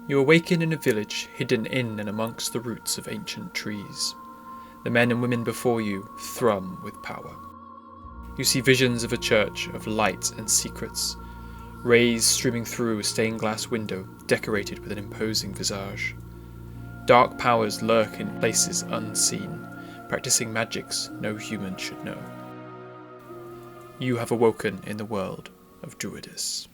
You awaken in a village hidden in and amongst the roots of ancient trees. The men and women before you thrum with power. You see visions of a church of light and secrets, rays streaming through a stained glass window decorated with an imposing visage. Dark powers lurk in places unseen, practicing magics no human should know. You have awoken in the world of Druidus.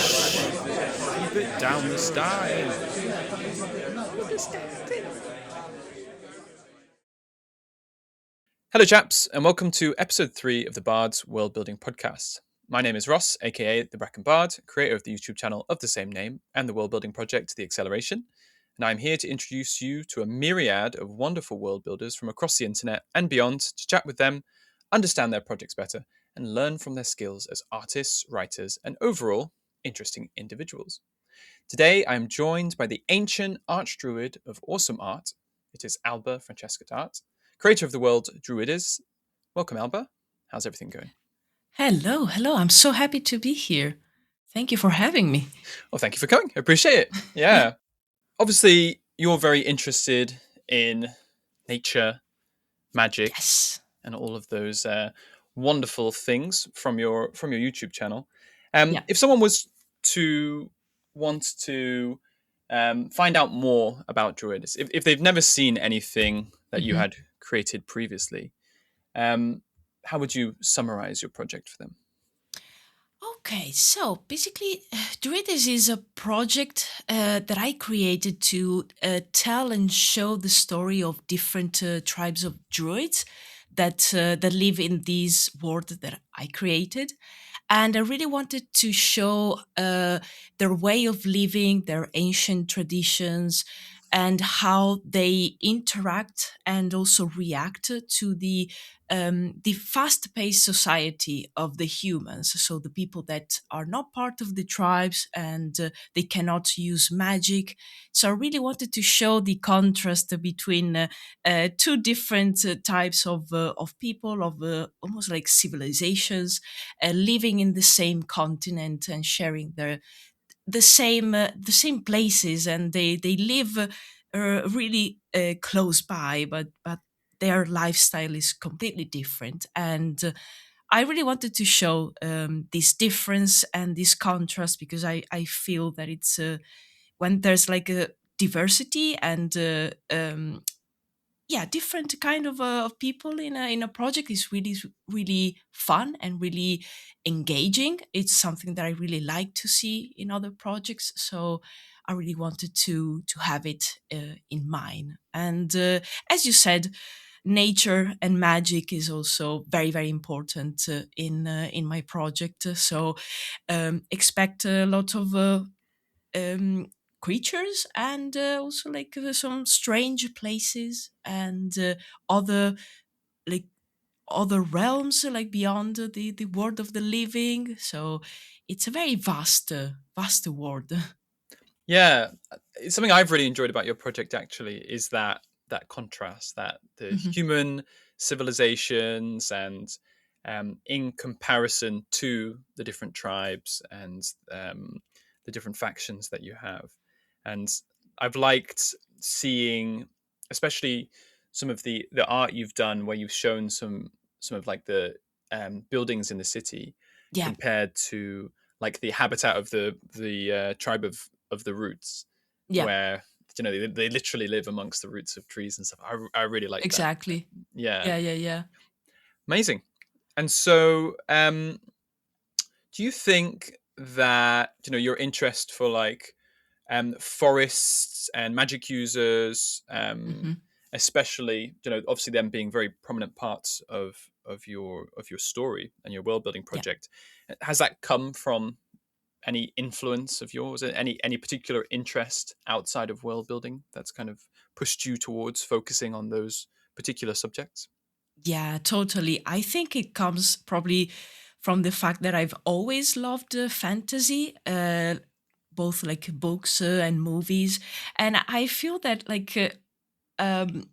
Keep it down the style. Hello chaps, and welcome to episode 3 of the Bards Worldbuilding podcast. My name is Ross, aka the Bracken Bard, creator of the YouTube channel of the same name and the worldbuilding project The Acceleration, and I'm here to introduce you to a myriad of wonderful world builders from across the internet and beyond to chat with them, understand their projects better, and learn from their skills as artists, writers, and overall interesting individuals. Today I am joined by the ancient Archdruid of awesome art. It is Alba Francescut Art, creator of the world Druwides. Welcome, Alba. How's everything going? Hello. I'm so happy to be here. Thank you for having me. Well, thank you for coming. I appreciate it. Yeah. Obviously, you're very interested in nature, magic, Yes. and all of those wonderful things from your YouTube channel. Yeah. If someone was to want to find out more about Druidus, if they've never seen anything that you Mhm. had created previously, how would you summarize your project for them? Okay, so basically, Druidus is a project that I created to tell and show the story of different tribes of druids that live in this world that I created. And I really wanted to show their way of living, their ancient traditions, and how they interact and also react to the fast-paced society of the humans. So the people that are not part of the tribes and they cannot use magic. So I really wanted to show the contrast between two different types of people, of almost like civilizations living in the same continent and sharing the same places, and they live really close by, but their lifestyle is completely different. And I really wanted to show this difference and this contrast because I feel that it's when there's like a diversity and yeah, different kind of people in a project is really fun and really engaging. It's something that I really like to see in other projects, so I really wanted to have it in mind. And as you said, nature and magic is also very important in my project. So expect a lot of um, creatures and also like some strange places and other like other realms like beyond the world of the living. So it's a very vast world. Yeah, it's something I've really enjoyed about your project actually is that contrast, that the Mhm. human civilizations and in comparison to the different tribes and the different factions that you have. And I've liked seeing, especially some of the art you've done where you've shown some of like the buildings in the city Yeah, compared to like the habitat of the tribe of the roots, yeah, where they literally live amongst the roots of trees and stuff. I really like that. exactly. Yeah, Yeah. amazing. And so, do you think that your interest for like forests and magic users, Hmm. especially obviously them being very prominent parts of your story and your world building Yeah. project, has that come from any influence of yours, any particular interest outside of world building that's kind of pushed you towards focusing on those particular subjects? Yeah, totally. I think it comes probably from the fact that I've always loved fantasy, both like books and movies, and I feel that like um,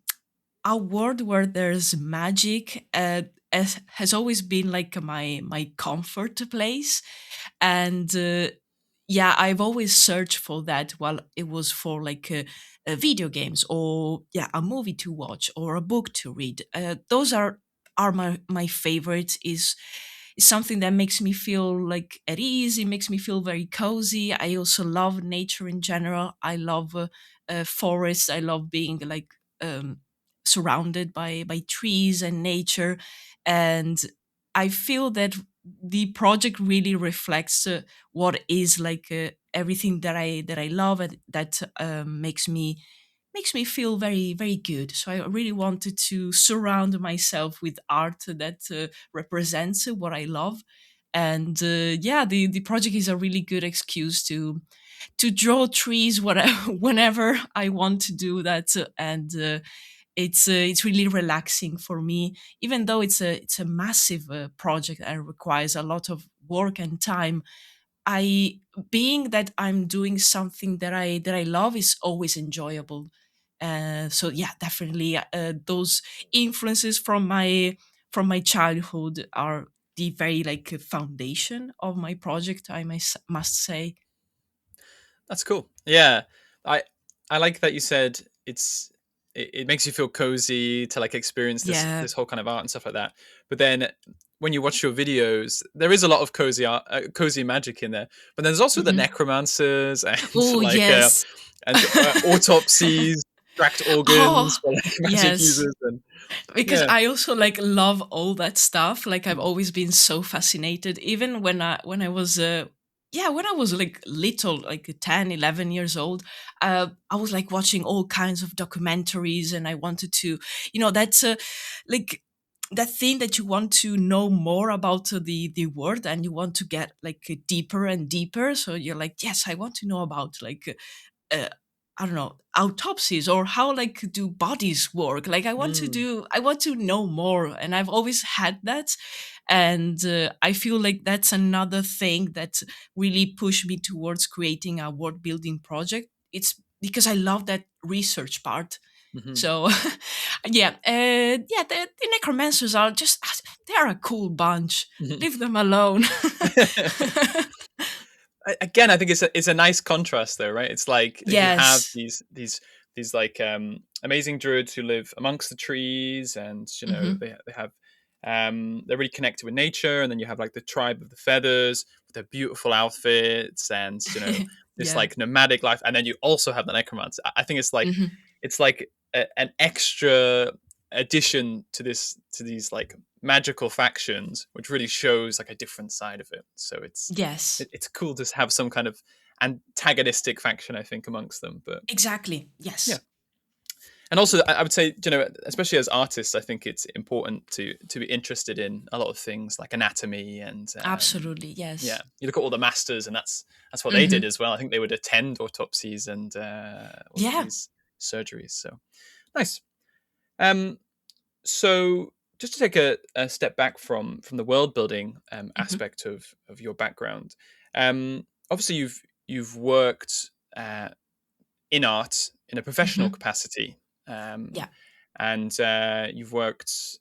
a world where there's magic. has always been like my comfort place. And yeah, I've always searched for that while it was for like video games, or yeah, a movie to watch or a book to read. Those are my favorites. Is something that makes me feel like at ease. It makes me feel very cozy. I also love nature in general. I love forests. I love being like um, surrounded by trees and nature. And I feel that the project really reflects what is like everything that I love, and that makes me feel very very good. So I really wanted to surround myself with art that represents what I love. And yeah, the project is a really good excuse to draw trees whatever, whenever I want to do that. And it's really relaxing for me, even though it's a massive project and requires a lot of work and time. I Being that I'm doing something that I love is always enjoyable. So yeah, definitely those influences from my childhood are the very like foundation of my project, I must say. That's cool. Yeah, I I like that you said it makes you feel cozy to like experience Yeah. this whole kind of art and stuff like that. But then when you watch your videos, there is a lot of cozy art, cozy magic in there. But there's also the Hmm. necromancers and Oh yes. autopsies, tracked organs Oh for like magic yes. users, and Because yeah. I also like love all that stuff. Like I've Mm. always been so fascinated, even when I was yeah, when I was like little, like 10, 11 years old. I was like watching all kinds of documentaries, and I wanted to, that's like that thing that you want to know more about the world, and you want to get like deeper and deeper. So you're like, yes, I want to know about like uh, I don't know, autopsies, or how like do bodies work. Like Mm. I want to know more, and I've always had that. And I feel like that's another thing that really pushed me towards creating a world building project. It's because I love that research part. Hmm. So yeah, yeah, the necromancers are just, they're a cool bunch. Leave them alone. Again, I think it's a nice contrast though, right? It's like that you have Yes. these like amazing druids who live amongst the trees, and Hmm. they have they're really connected with nature, and then you have like the tribe of the feathers with their beautiful outfits, and this Yeah. like nomadic life, and then you also have the necromancer. I think Hmm. it's like an extra addition to these like magical factions, which really shows like a different side of it. So Yes. it's cool to have some kind of antagonistic faction, I think, amongst them. But Exactly. yeah, Yes. and also I would say, especially as artists, I think it's important to be interested in a lot of things like anatomy, and Absolutely. yeah, Yes. you look at all the masters, and that's what they did Hmm. as well. I think they would attend autopsies and all of Yeah. these surgeries. So nice. Um, so just to take a step back from the world building Hmm. aspect of your background, obviously you've worked in art in a professional Hmm. capacity, um, Yeah. and you've worked,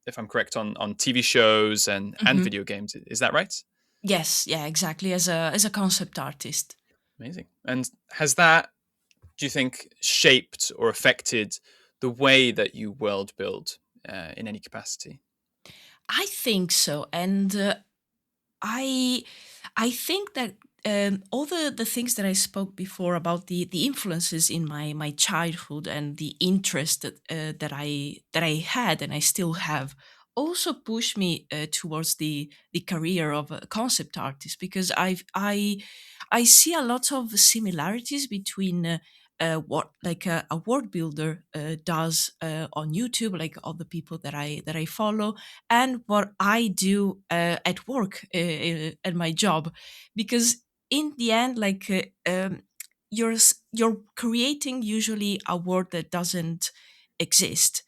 if I'm correct, on TV shows and Hmm. video games. Is that right? Yes. Yeah. Exactly. As a concept artist, Amazing. And has that, do you think, shaped or affected the way that you world build in any capacity? I think so. And I I think that all the things that I spoke before about the influences in my childhood, and the interest that I had and I still have, also pushed me towards the career of a concept artist, because I see a lot of similarities between what like a word builder does on YouTube, like all the people that I follow, and what I do at work, at my job. Because in the end, like you're creating usually a world that doesn't exist.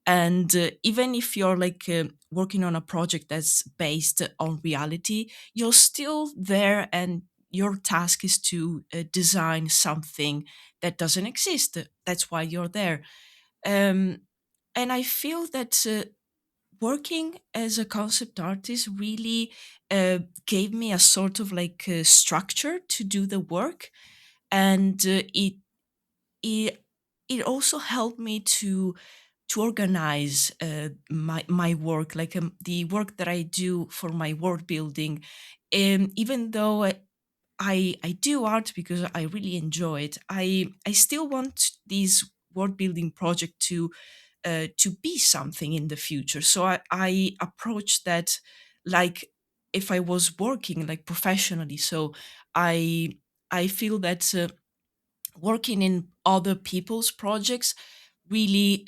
And even if you're like working on a project that's based on reality, you're still there, and your task is to design something that doesn't exist. That's why you're there. um, and I feel that working as a concept artist really gave me a sort of like structure to do the work, and it it also helped me to organize my work, like the work that I do for my world building. Even though I do art because I really enjoy it, I still want this world building project to be something in the future. So I approach that like if I was working like professionally. So I I feel that working in other people's projects really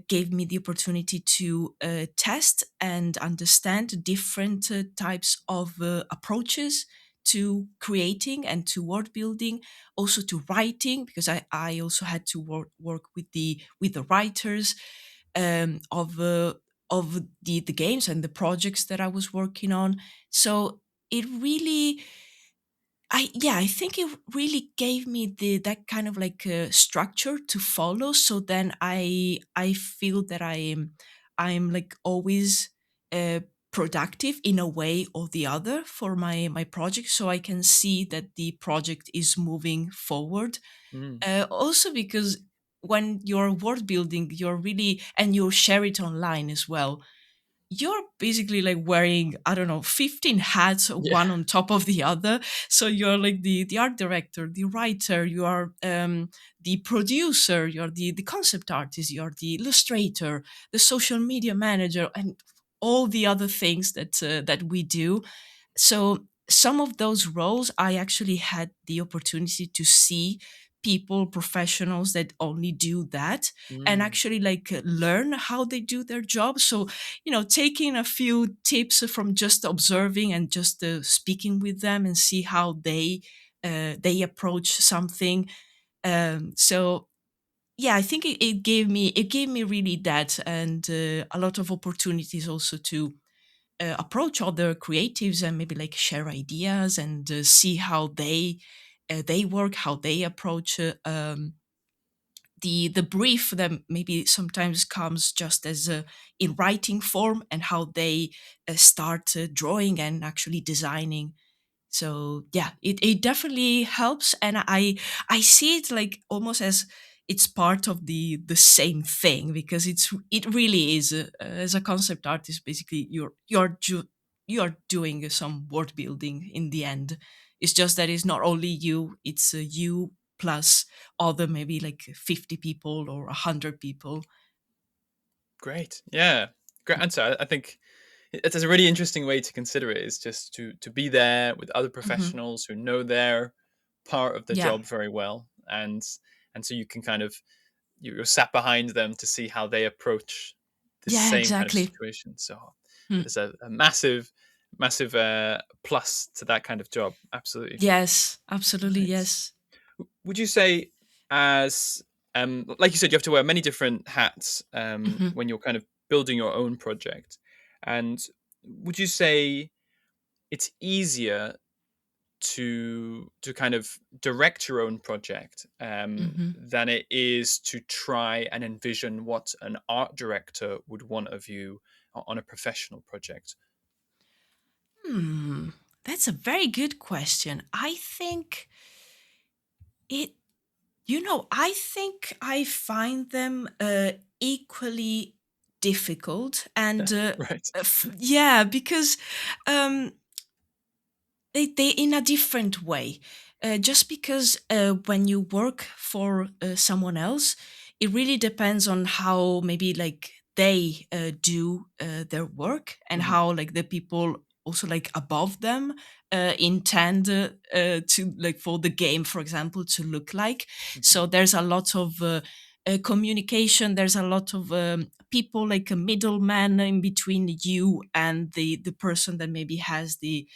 gave me the opportunity to test and understand different types of approaches to creating and to word building, also to writing, because I also had to work with the writers of the games and the projects that I was working on. So it really I think it really gave me the that kind of like structure to follow. So then I feel that I'm like always uh, productive in a way or the other for my project, so I can see that the project is moving forward. Mm. Also because when you're word building, you're really, and you share it online as well, you're basically like wearing, I don't know, 15 hats, Yeah. one on top of the other. So you're like the art director, the writer, you are the producer, you're the concept artist, you're the illustrator, the social media manager, and all the other things that we do. So some of those roles I actually had the opportunity to see people, professionals that only do that, and Mm. actually like learn how they do their job. So taking a few tips from just observing and just speaking with them and see how they approach something. So yeah, I think it gave me really that, and a lot of opportunities also to approach other creatives and maybe like share ideas and see how they work, how they approach the brief that maybe sometimes comes just as in writing form, and how they start drawing and actually designing. So yeah, it definitely helps, and I see it like almost as it's part of the same thing, because it really is as a concept artist, basically you're doing some word building in the end. It's just that it's not only you, it's you plus other maybe like 50 people or 100 people. Great. Yeah. Great answer. I think it's a really interesting way to consider it, is just to be there with other Hmm. professionals who know their part of the Yeah, job very well, and so you can kind of you're sat behind them to see how they approach the yeah, same kind of exactly. situation. So Hmm. there's a massive plus to that kind of job. Absolutely. Yes, absolutely, Nice. yes. Would you say, as like you said, you have to wear many different hats Hmm. when you're kind of building your own project, and would you say it's easier to kind of direct your own project Hmm. than it is to try and envision what an art director would want of you on a professional project? Hmm, that's a very good question. I think it, I think I find them equally difficult. And Right. yeah, because um, they in a different way. Just because when you work for someone else, it really depends on how maybe like they do their work, and Hmm. how like the people also like above them intend to like for the game, for example, to look like. Hmm. So there's a lot of communication, there's a lot of people, like a middleman in between you and the person that maybe has the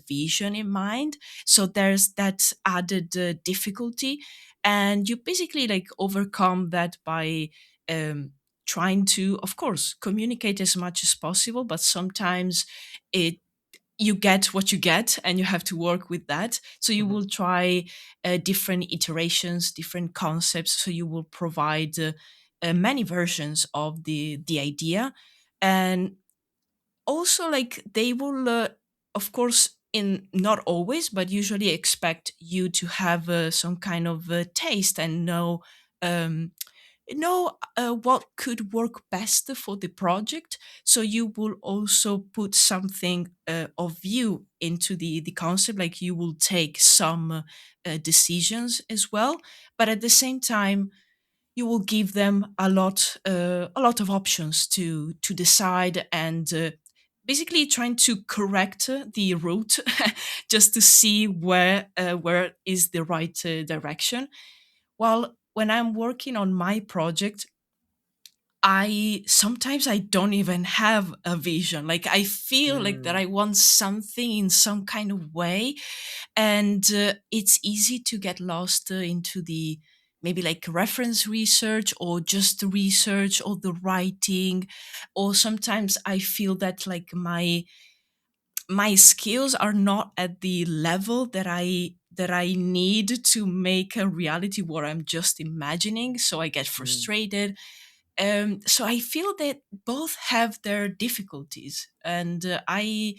vision in mind. So there's that added difficulty, and you basically like overcome that by um, trying to, of course, communicate as much as possible. But sometimes it you get what you get, and you have to work with that. So you Hmm. will try different iterations, different concepts. So you will provide many versions of the idea. And also like they will, of course, in not always, but usually expect you to have some kind of taste and um, know what could work best for the project. So you will also put something of you into the concept, like you will take some decisions as well, but at the same time you will give them a lot of options to decide, and basically trying to correct the route just to see where is the right direction. While when I'm working on my project, I sometimes I don't even have a vision. Like I feel like that Mm, I want something in some kind of way, and it's easy to get lost into the maybe like reference research or just the research or the writing, or sometimes I feel that like my skills are not at the level that I need to make a reality what I'm just imagining, so I get mm, frustrated. So I feel that both have their difficulties, and I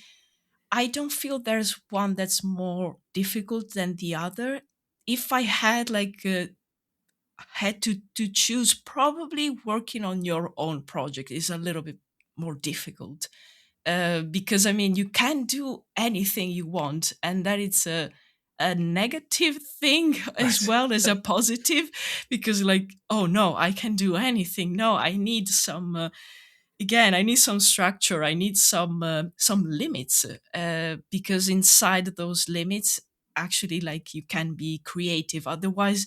don't feel there's one that's more difficult than the other. If I had like had to choose, probably working on your own project is a little bit more difficult, because I mean you can do anything you want, and that it's a negative thing as right. well as a positive, because like, oh no, I can do anything. No, I need some again, I need some structure, I need some limits, because inside those limits actually like you can be creative. Otherwise,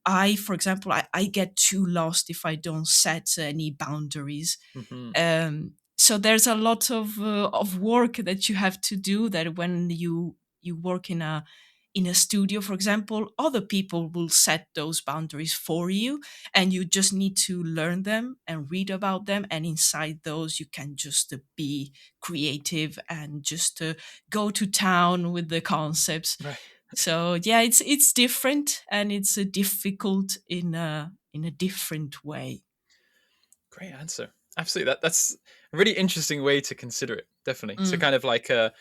I for example, I get too lost if I don't set any boundaries. Hmm. So there's a lot of work that you have to do, that when you work in a studio, for example, other people will set those boundaries for you, and you just need to learn them and read about them, and inside those you can just be creative and just go to town with the concepts. Right. So yeah, it's different, and it's difficult in a different way. Great answer. Absolutely. That's a really interesting way to consider it. Definitely. So Mm, kind of like a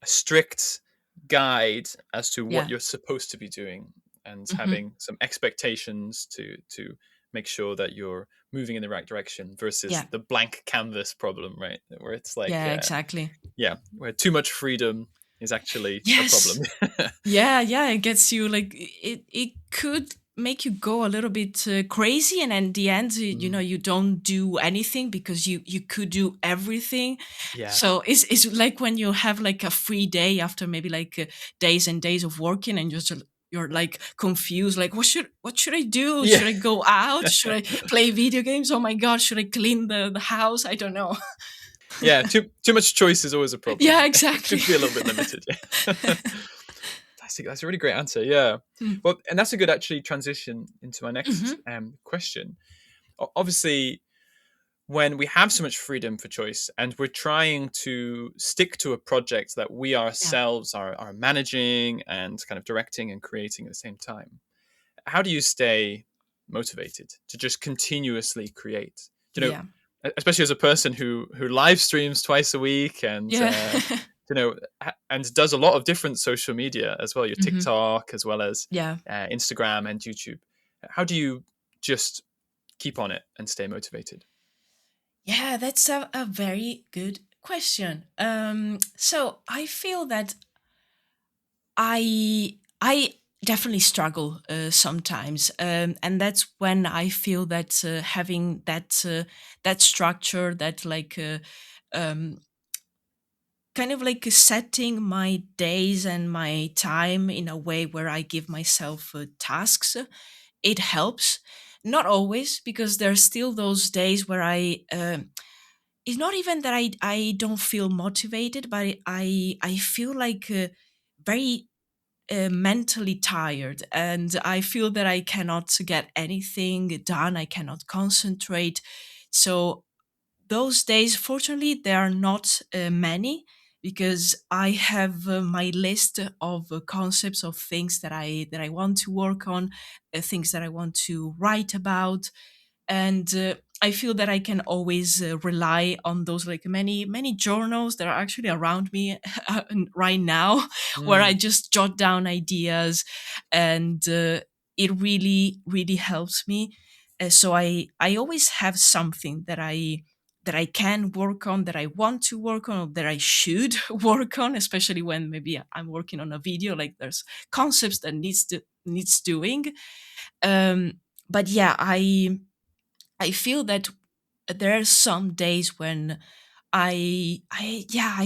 strict guide as to what yeah. you're supposed to be doing, and Hmm. having some expectations to make sure that you're moving in the right direction, versus Yeah. the blank canvas problem, right? Where it's like Yeah, exactly. yeah, where too much freedom is actually a problem. Yes. Yeah, yeah, it gets you like it could make you go a little bit crazy, and in the end, Mm, you don't do anything because you could do everything. yeah. So it's like when you have like a free day after maybe like days and days of working, and you're like confused, like what should I do? Yeah. Should I go out? Should I play video games? Oh my god, should I clean the house? I don't know. Yeah, too much choice is always a problem. Yeah, It exactly. should be a little bit limited. Yeah. Fantastic. That's a really great answer. Yeah. Mm. Well, and that's a good actually transition into my next Mhm. question. Obviously, when we have so much freedom for choice and we're trying to stick to a project that we Yeah. ourselves are managing and kind of directing and creating at the same time, how do you stay motivated to just continuously create? You know, Yeah. especially as a person who live streams twice a week, and Yeah. and does a lot of different social media as well, your Mhm. TikTok as well as Yeah. Instagram and YouTube. How do you just keep on it and stay motivated? Yeah, that's a very good question. So I feel that I definitely struggle sometimes, and that's when I feel that having that structure, that like um, kind of like setting my days and my time in a way where I give myself tasks, it helps. Not always, because there's still those days where it's not even that I don't feel motivated, but I feel like very mentally tired, and I feel that I cannot get anything done. I cannot concentrate. So those days, fortunately, there are not many, because I have my list of concepts of things that I want to work on, things that I want to write about, and I feel that I can always rely on those like many journals that are actually around me right now, where I Mm. just jot down ideas, and it really helps me. So I always have something that I can work on, that I want to work on, or that I should work on, especially when maybe I'm working on a video, like there's concepts that needs doing. But yeah, I feel that there are some days when I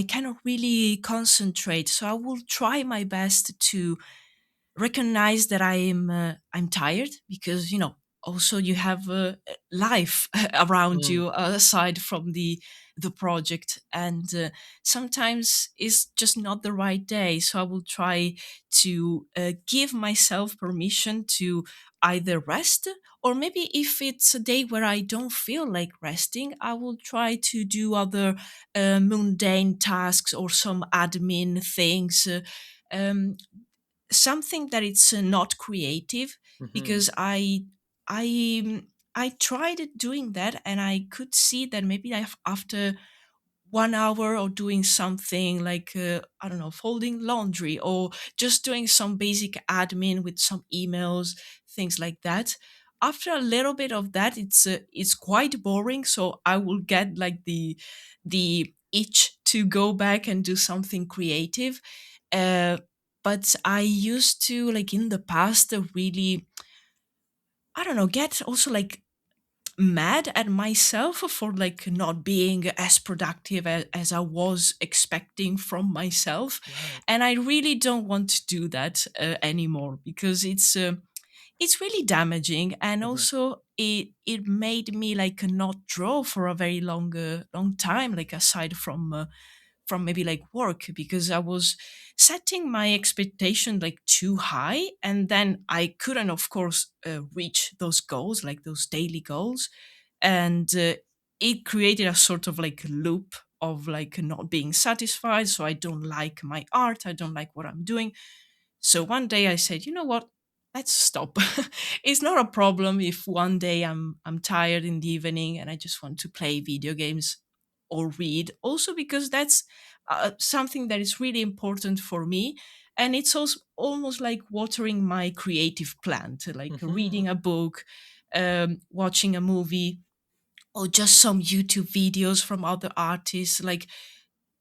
cannot really concentrate. So I will try my best to recognize that I'm tired, because also you have life around Mm. you, aside from the project, and sometimes it's just not the right day. So I will try to give myself permission to either rest, or maybe if it's a day where I don't feel like resting, I will try to do other mundane tasks or some admin things. Um, Something that it's not creative, Hmm. because I I tried doing that, and I could see that maybe after 1 hour or doing something like I don't know, folding laundry, or just doing some basic admin with some emails, things like that. After a little bit of that, it's quite boring. So I will get like the itch to go back and do something creative. Uh, but I used to, like in the past, really, I don't know, get also like mad at myself for like not being as productive as I was expecting from myself. Right. And I really don't want to do that anymore, because it's really damaging, and Hmm. also it made me like not draw for a very long time, like aside from maybe like work, because I was setting my expectation like too high, and then I couldn't, of course, reach those goals, like those daily goals. And it created a sort of like loop of like not being satisfied. So I don't like my art, I don't like what I'm doing. So one day I said, you know what? Let's stop. It's not a problem if one day I'm tired in the evening and I just want to play video games or read. Also because that's something that is really important for me, and it's also almost like watering my creative plant, like Hmm. reading a book, watching a movie, or just some YouTube videos from other artists. Like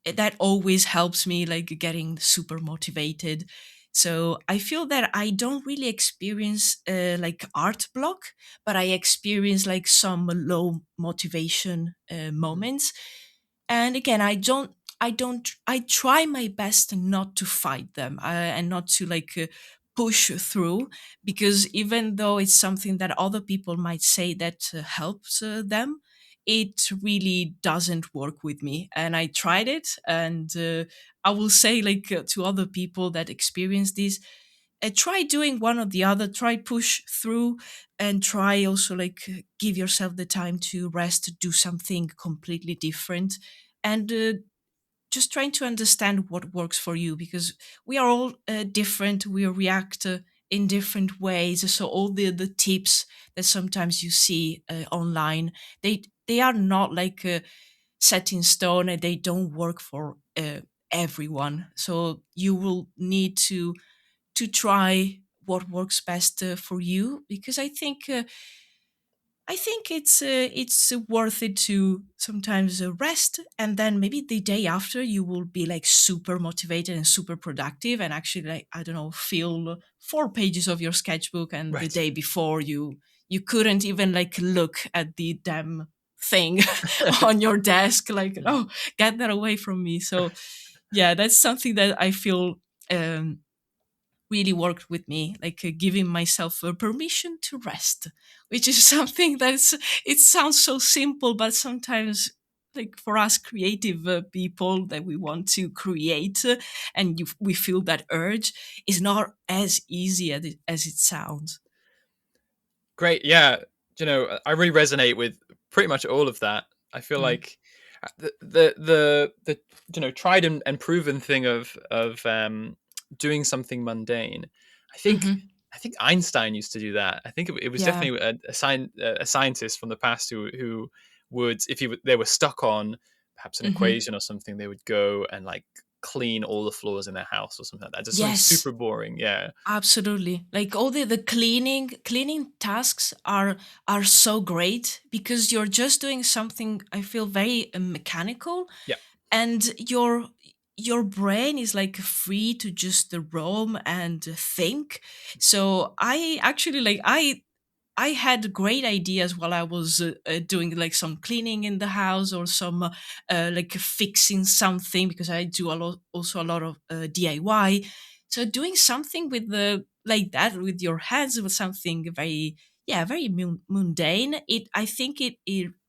that always helps me like getting super motivated. So I feel that I don't really experience like art block, but I experience like some low motivation Hmm. moments. And again, I try my best not to fight them, and not to like push through, because even though it's something that other people might say that helps them, it really doesn't work with me. And I tried it, and I will say like to other people that experience this, try doing one or the other, try push through, and try also like give yourself the time to rest, do something completely different, and just trying to understand what works for you, because we are all different, we react in different ways. So all the tips that sometimes you see online, they are not like set in stone, and they don't work for everyone. So you will need to try what works best for you, because I think it's worth it to sometimes rest, and then maybe the day after you will be like super motivated and super productive, and actually, like, I don't know, fill 4 pages of your sketchbook, and the Right. day before you couldn't even like look at the damn thing on your desk, like, oh, get that away from me. So yeah, that's something that I feel um really worked with me, like giving myself permission to rest, which is something that's, it sounds so simple, but sometimes, like for us creative people that we want to create, we feel that urge, is not as easy as it sounds. Great. Yeah. I really resonate with pretty much all of that. I feel Mm. like the tried and proven thing of doing something mundane. I think Hmm. I think Einstein used to do that. I think it was Yeah. definitely a scientist from the past who would, if they were stuck on perhaps an Hmm. equation or something, they would go and like clean all the floors in their house or something like that. Just something Yes. super boring. Yeah. Absolutely. Like all the cleaning tasks are so great because you're just doing something I feel very mechanical, Yeah. and your brain is like free to just roam and think. So I actually like I had great ideas while I was doing like some cleaning in the house or some like fixing something, because I do also a lot of DIY. So doing something with the like that with your hands was something very, yeah, very mundane. It I think it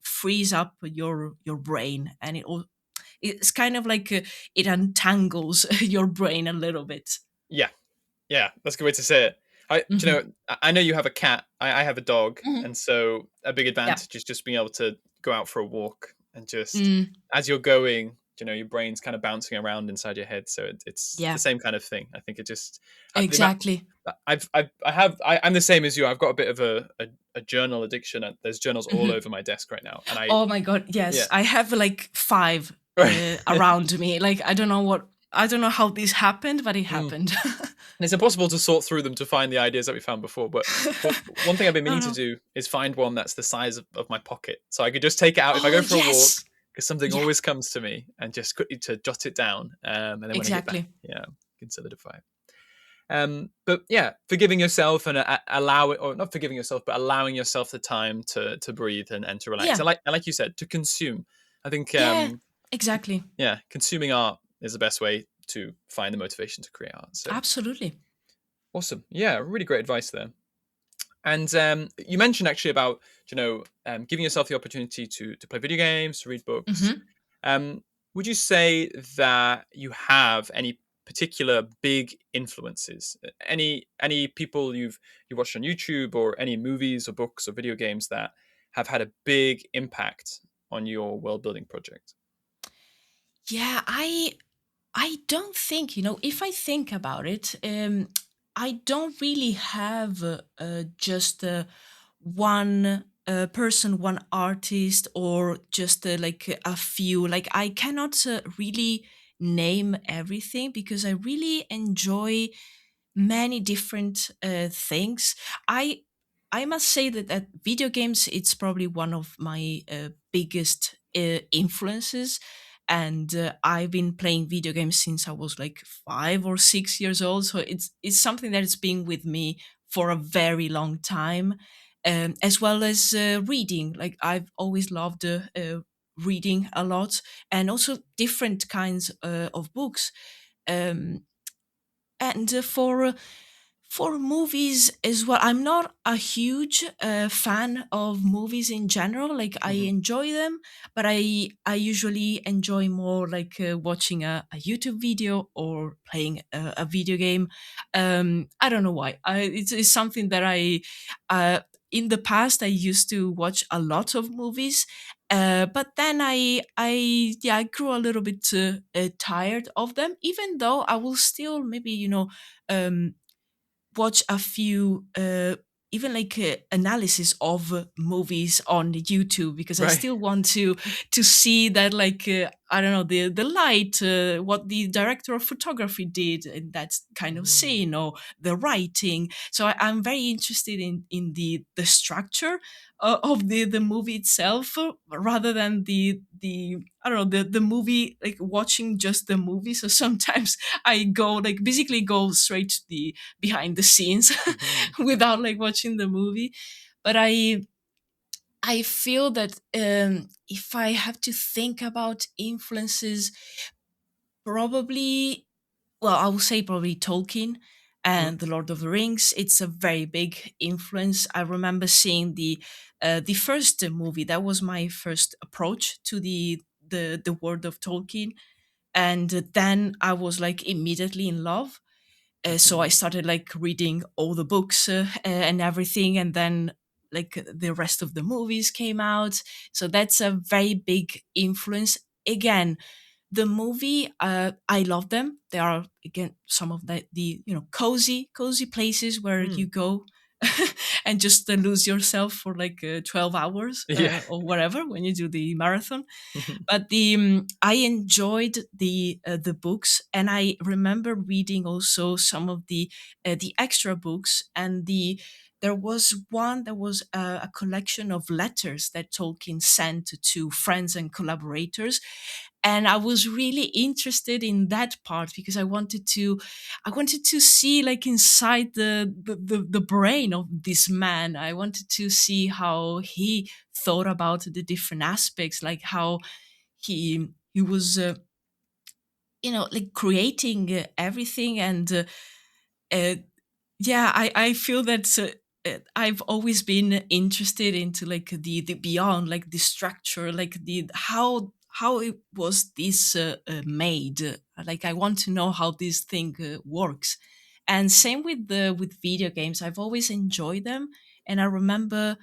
frees up your brain, and it's kind of like it untangles your brain a little bit. Yeah. Yeah, that's a good way to say it. Hmm. I know you have a cat. I have a dog, Hmm. and so a big Yeah. advantage is just being able to go out for a walk and just Mm, as you're going, your brain's kind of bouncing around inside your head. So it's the yeah. same kind of thing. I think it just the amount Exactly. I'm the same as you. I've got a bit of a journal addiction. There's journals all Mhm. over my desk right now, and Oh my god, yes. yeah, I have like five right. around me. Like I don't know how this happened, but it Mm. happened. And it's impossible to sort through them to find the ideas that we found before. But one thing I've been No, meaning to no. do is find one that's the size of my pocket, so I could just take it out if I Oh go for a walk, yes. because something Yeah, always comes to me, and just quickly to jot it down, and then when I get back, exactly. yeah, I can solidify it. But yeah, forgiving yourself and allow it, or not forgiving yourself, but allowing yourself the time to breathe and to relax. Yeah. And like you said, to consume. I think Yeah, exactly. yeah, consuming art is the best way to find the motivation to create art. So Absolutely. awesome, yeah, really great advice there. And you mentioned actually about giving yourself the opportunity to play video games, to read books. Hmm. Um, would you say that you have any particular big influences? Any people you've watched on YouTube, or any movies or books or video games that have had a big impact on your world building project? Yeah, I don't think, if I think about it, I don't really have just one person, one artist, or just like a few. Like, I cannot really name everything because I really enjoy many different things. I I must say that video games, it's probably one of my biggest influences, and I've been playing video games since I was like 5 or 6 years old. So it's something that has been with me for a very long time, as well as reading. Like I've always loved reading a lot, and also different kinds of books. Um, and for movies as well, I'm not a huge fan of movies in general. Like I Hmm. enjoy them, but I usually enjoy more like watching a YouTube video or playing a video game. I don't know why. It's something that uh, in the past I used to watch a lot of movies, but then I grew a little bit tired of them. Even though I will still maybe um, watch a few even like analysis of movies on YouTube, because I Right. still want to see that, like I don't know, the light, what the director of photography did in that kind of Mm. scene, or the writing. So I'm very interested in the structure of the movie itself, rather than the I don't know, the movie, like watching just the movie. So sometimes I go like basically go straight to the behind the scenes Mhm. without like watching the movie. But I feel that if I have to think about influences, probably, well, I will say probably Tolkien Mhm. and The Lord of the Rings. It's a very big influence. I remember seeing the first movie. That was my first approach to the world of Tolkien, and then I was like immediately in love. So I Mhm. started like reading all the books and everything, and then like the rest of the movies came out. So that's a very big influence. Again, The movie, I love them. They are again some of the cozy places where you Mm. go and just lose yourself for like 12 hours Yeah. or whatever when you do the marathon. But the I enjoyed the books, and I remember reading also some of the extra books, and there was one that was a collection of letters that Tolkien sent to friends and collaborators, and I was really interested in that part because I wanted to see like inside the brain of this man. I wanted to see how he thought about the different aspects, like how he was like creating everything. And uh, yeah, I feel that I've always been interested into like the beyond, like the structure, like the how it was this made. Like I want to know how this thing works. And same with the with video games, I've always enjoyed them. And I remember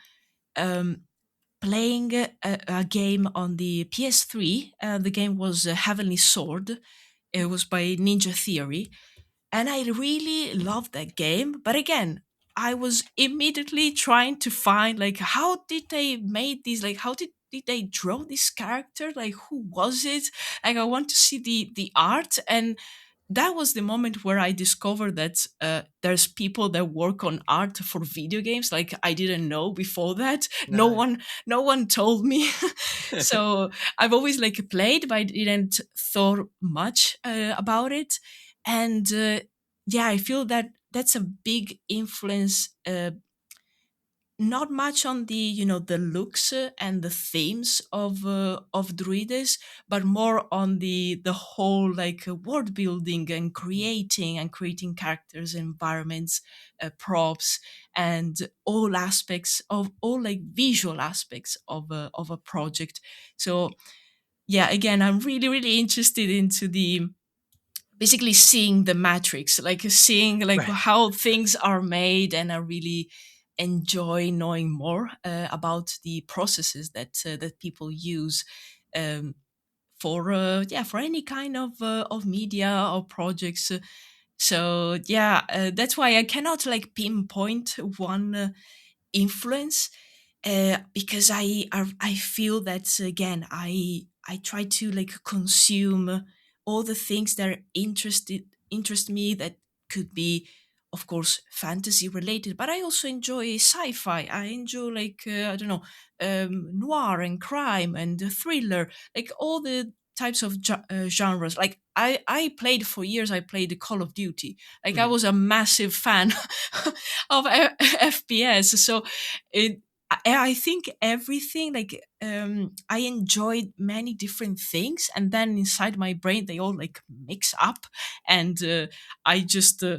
um playing a game on the PS3. The game was Heavenly Sword. It was by Ninja Theory, and I really loved that game. But again, I was immediately trying to find like how did they made this, like how did they draw this character, like who was it, like I want to see the art. And that was the moment where I discovered that there's people that work on art for video games. Like I didn't know before that. No Nice. one, no one told me. So I've always like played, but I didn't thought much about it. And yeah, I feel that that's a big influence. Not much on the the looks and the themes of Druides, but more on the whole like world building and creating characters, environments, props, and all aspects of all like visual aspects of a project. So yeah, again, I'm really interested into the basically seeing the matrix, like seeing like Right. how things are made. And I really enjoy knowing more about the processes that people use um, for yeah, for any kind of media or projects. So yeah, that's why I cannot like pinpoint one influence, because I feel that again I try to like consume all the things that interest me, that could be of course fantasy related, but I also enjoy sci-fi. I enjoy like I don't know, noir and crime and thriller, like all the types of genres. Like I played for years, I played the Call of Duty. Like I Mhm. was a massive fan of FPS. So it I think everything like I enjoyed many different things, and then inside my brain they all like mix up. And I just uh,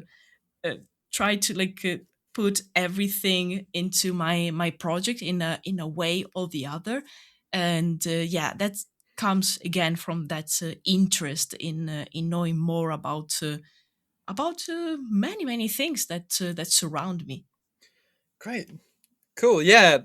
try to like put everything into my project in a way or the other. And yeah, that comes again from that interest in knowing more about many things that surround me. Great. Cool. Yeah.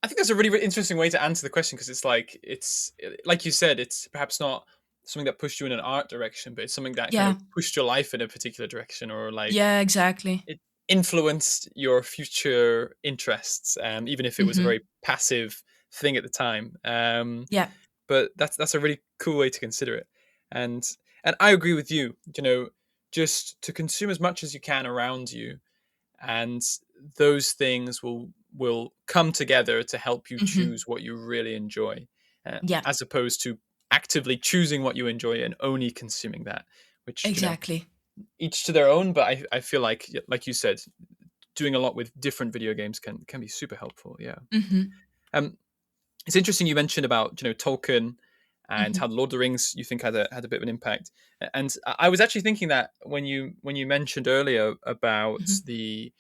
I think that's a really, really interesting way to answer the question, because it's like you said, it's perhaps not something that pushed you in an art direction, but it's something that kind Yeah, of pushed your life in a particular direction, or like yeah, exactly. it influenced your future interests, even if it was a Hmm. very passive thing at the time. Yeah. But that's a really cool way to consider it, and and I agree with you. Just to consume as much as you can around you, and those things will come together to help you Hmm. choose what you really enjoy, Yeah, as opposed to actively choosing what you enjoy and only consuming that, which exactly. each to their own. But I feel like you said, doing a lot with different video games can be super helpful. Yeah. Hmm. um it's interesting you mentioned about Tolkien, and how Hmm. the Lord of the Rings, you think, had a bit of an impact. And I was actually thinking that when you mentioned earlier about Hmm. the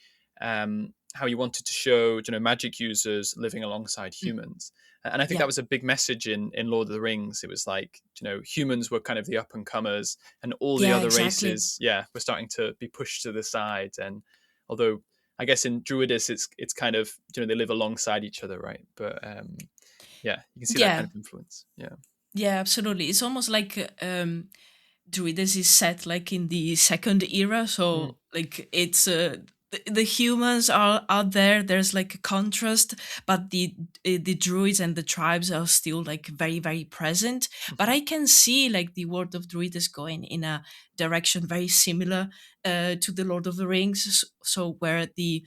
how you wanted to show magic users living alongside humans, and I think Yeah, that was a big message in Lord of the Rings. It was like humans were kind of the up and comers, and all the yeah, other exactly. races, yeah, were starting to be pushed to the side. And although I guess in Druidus it's kind of they live alongside each other, right? But yeah, you can see that kind Yeah, of influence. Yeah. Yeah, absolutely. It's almost like Druidus is set like in the second era, Mm, so like it's the humans are there. There's like a contrast, but the druids and the tribes are still like very present. But mhm. I can see like the world of Druidus going in a direction very similar to the Lord of the Rings. So where the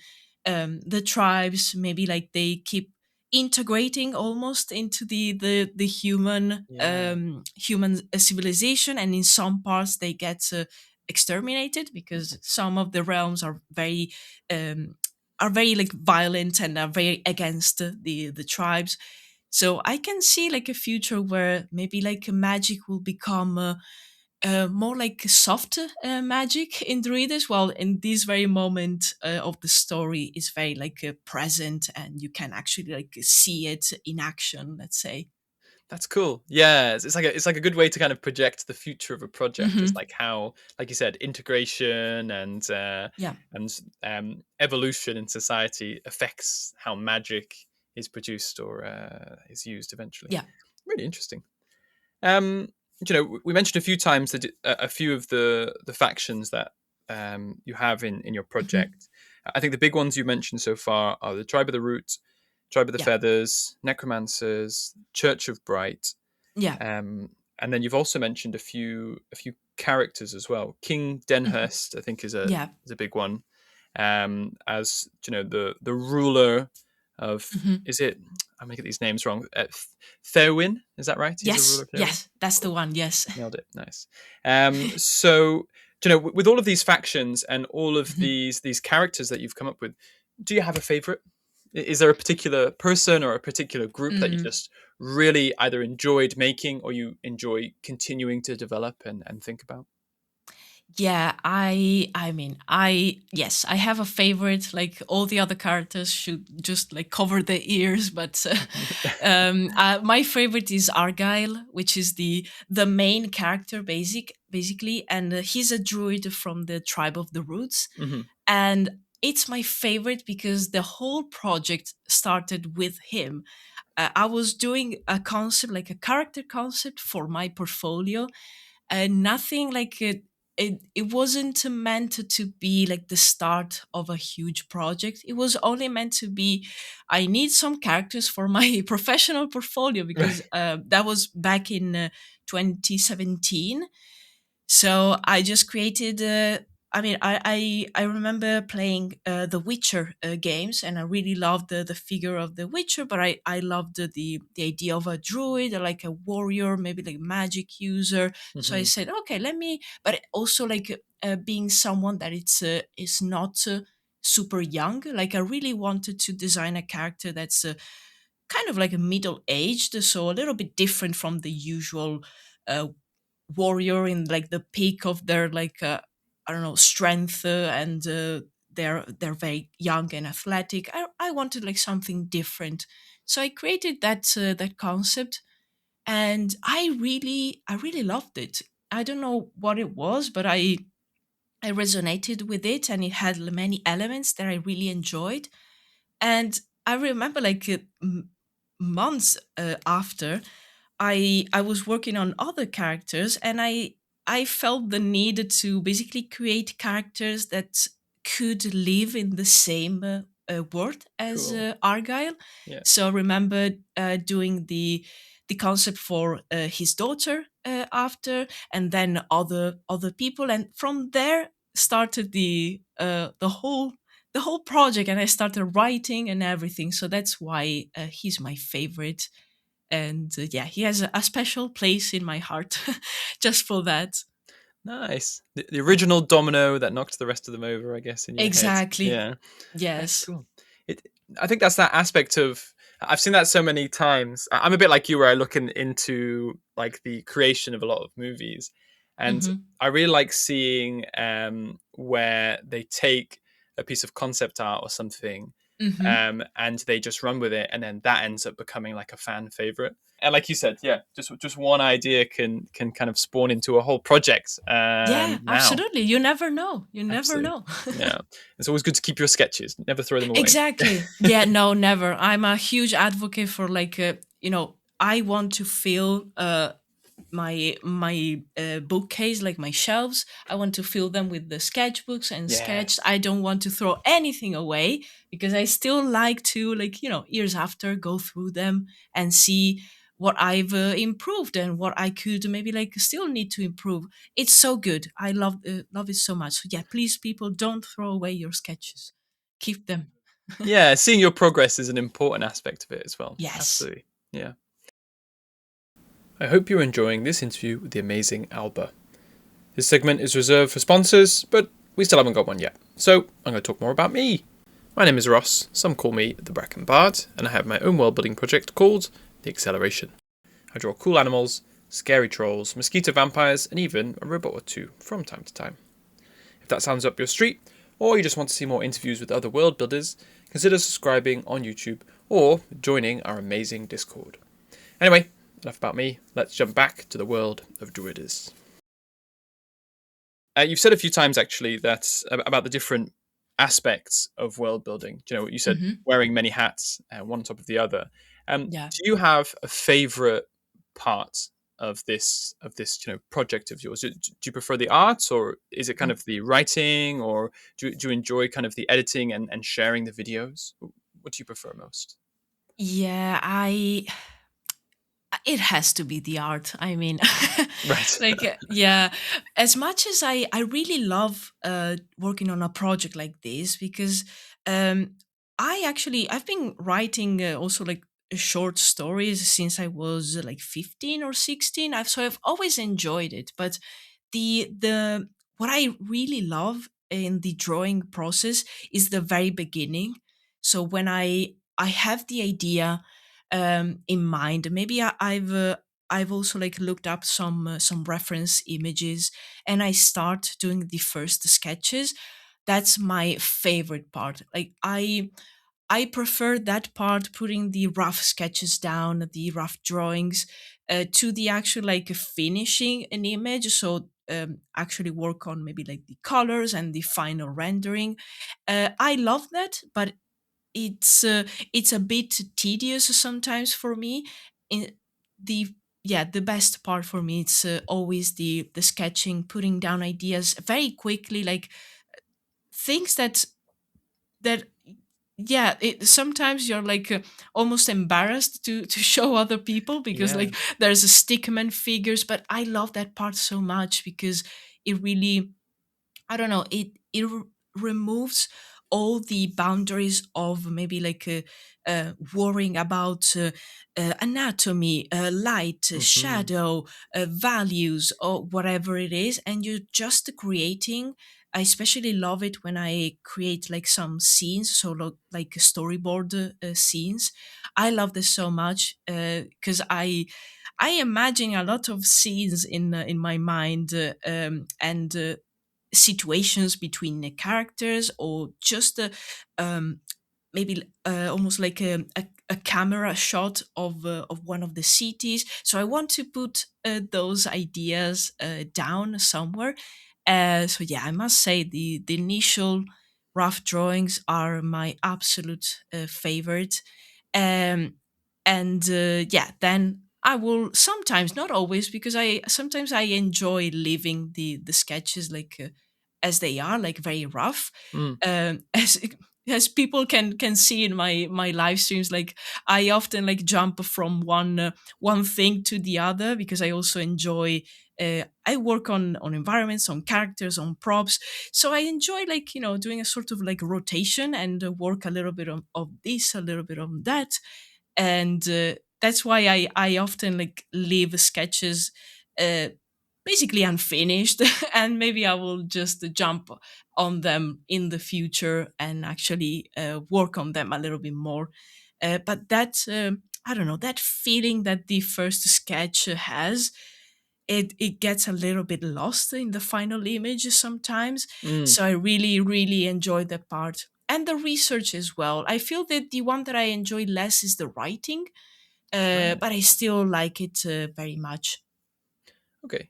tribes maybe like they keep integrating almost into the Yeah. human civilization, and in some parts they get exterminated because some of the realms um, are very like violent and are very against the tribes. So I can see like a future where maybe like magic will become more like soft magic in Druidus, while in this very moment of the story is very like present, and you can actually like see it in action, let's say. That's cool. Yeah, it's like a good way to kind of project the future of a project. It's Hmm. like how, like you said, integration Yeah, and evolution in society affects how magic is produced or is used eventually. yeah. Really interesting. Um, we mentioned a few times that a few of the factions that you have in your Hmm. project. I think the big ones you mentioned so far are the Tribe of the Root, Tribe of the Yeah, Feathers, Necromancers, Church of Bright, yeah. um, and then you've also mentioned a few characters as well. King Hmm. Denhurst, I think, Yeah. is a big one. As the ruler of, Hmm. is it? I'm gonna get these names wrong. Therwin, is that right? He's a ruler Yes, of Therwin. yes, that's the Cool, one. Yes. nailed it. Nice. So with all of these factions and all of Mhm. these characters that you've come up with, do you have a favorite? Is there a particular person or a particular group that you Mm. just really either enjoyed making or you enjoy continuing to develop and think about? Yeah, I mean, I yes, I have a favorite. Like all the other characters should just like cover their ears, but my favorite is Argyle, which is the main character, basically, and he's a druid from the tribe of the Roots, Hmm. and it's my favorite because the whole project started with him. I was doing a concept, like a character concept for my portfolio, and nothing like it wasn't meant to be like the start of a huge project. It was only meant to be, I need some characters for my professional portfolio, because that was back in 2017. So I just created. I mean, I remember playing the Witcher games, and I really loved the figure of the Witcher. But I loved the idea of a druid, or like a warrior, maybe like magic user. So I Hmm. said, okay, let me. But also like being someone that it's is not super young. Like I really wanted to design a character that's kind of like a middle aged, so a little bit different from the usual uh, warrior in like the peak of their like I don't know, strength, and they're very young and athletic. I wanted like something different, so I created that concept, and I really loved it. I don't know what it was, but I resonated with it, and it had many elements that I really enjoyed. And I remember like months after, I was working on other characters, and I felt the need to basically create characters that could live in the same world as Cool. Argyle. Yeah. So I remember doing the concept for his daughter after, and then other people, and from there started the whole project, and I started writing and everything. So that's why he's my favorite, and yeah, he has a special place in my heart just for that. Nice. The original domino that knocked the rest of them over, I guess, in your head. Exactly. Yeah. That's Yes. cool. It. I think that's that aspect of. I've seen that so many times. I'm a bit like you, where I look into like the creation of a lot of movies, and Hmm. I really like seeing where they take a piece of concept art or something, Hmm. and they just run with it, and then that ends up becoming like a fan favorite. And like you said, yeah, just one idea can kind of spawn into a whole project. Yeah, Now, absolutely. You never know. You never absolutely, know. yeah, it's always good to keep your sketches. Never throw them away. Exactly. Yeah, no, never. I'm a huge advocate for like I want to fill my bookcase, like my shelves. I want to fill them with the sketchbooks and sketched. Yes. I don't want to throw anything away because I still like to, like, years after, go through them and see what I've improved and what I could maybe like still need to improve. It's so good. I love it so much. So yeah, please, people, don't throw away your sketches. Keep them. Yeah, seeing your progress is an important aspect of it as well. Yes. Absolutely. Yeah. I hope you're enjoying this interview with the amazing Alba. This segment is reserved for sponsors, but we still haven't got one yet. So I'm going to talk more about me. My name is Ross, some call me the Bracken Bard, and I have my own world building project called The Acceleration. I draw cool animals, scary trolls, mosquito vampires, and even a robot or two from time to time. If that sounds up your street, or you just want to see more interviews with other world builders, consider subscribing on YouTube or joining our amazing Discord. Anyway, enough about me, let's jump back to the world of Druidus. You've said a few times actually that about the different aspects of world building. You know, you said Hmm. wearing many hats, one on top of the other. Yeah. Do you have a favorite part of this project of yours? Do you prefer the art, or is it kind of the writing, or do you enjoy kind of the editing and sharing the videos? What do you prefer most? Yeah, I it has to be the art. I mean, Right. like, yeah, as much as I really love working on a project like this, because um I've been writing also like short stories since I was like 15 or 16. I've always enjoyed it, but the what I really love in the drawing process is the very beginning. So when I have the idea in mind, maybe I've also like looked up some reference images, and I start doing the first sketches. That's my favorite part. Like I prefer that part, putting the rough sketches down, the rough drawings, to the actual like finishing an image. So actually work on maybe like the colors and the final rendering. I love that, but it's a bit tedious sometimes for me. In the Yeah, the best part for me, it's always the sketching, putting down ideas very quickly, like things that yeah, sometimes you're like almost embarrassed to show other people because Yeah. like there's a stickman figures, but I love that part so much because it really, I don't know, it removes all the boundaries of maybe like worrying about anatomy, light, Hmm. shadow, values, or whatever it is, and you're just creating. I especially love it when I create like some scenes, so like storyboard scenes. I love this so much because I imagine a lot of scenes in my mind, and situations between the characters, or just um, maybe almost like a camera shot of one of the cities. So I want to put those ideas down somewhere. So yeah, I must say the initial rough drawings are my absolute favorite. Um, and yeah, then I will sometimes, not always, because I sometimes I enjoy leaving the sketches like as they are, like very rough. Mm. As people can see in my live streams, like I often like jump from one thing to the other because I also enjoy. I work on environments, on characters, on props, so I enjoy like doing a sort of like rotation and work a little bit of this, a little bit on that, and that's why I often like leave sketches uh, basically unfinished, and maybe I will just jump on them in the future and actually work on them a little bit more. But that I don't know, that feeling that the first sketch has, it gets a little bit lost in the final image sometimes. Mm. So I really enjoy that part. And the research as well. I feel that the one that I enjoy less is the writing, Right. but I still like it very much. Okay.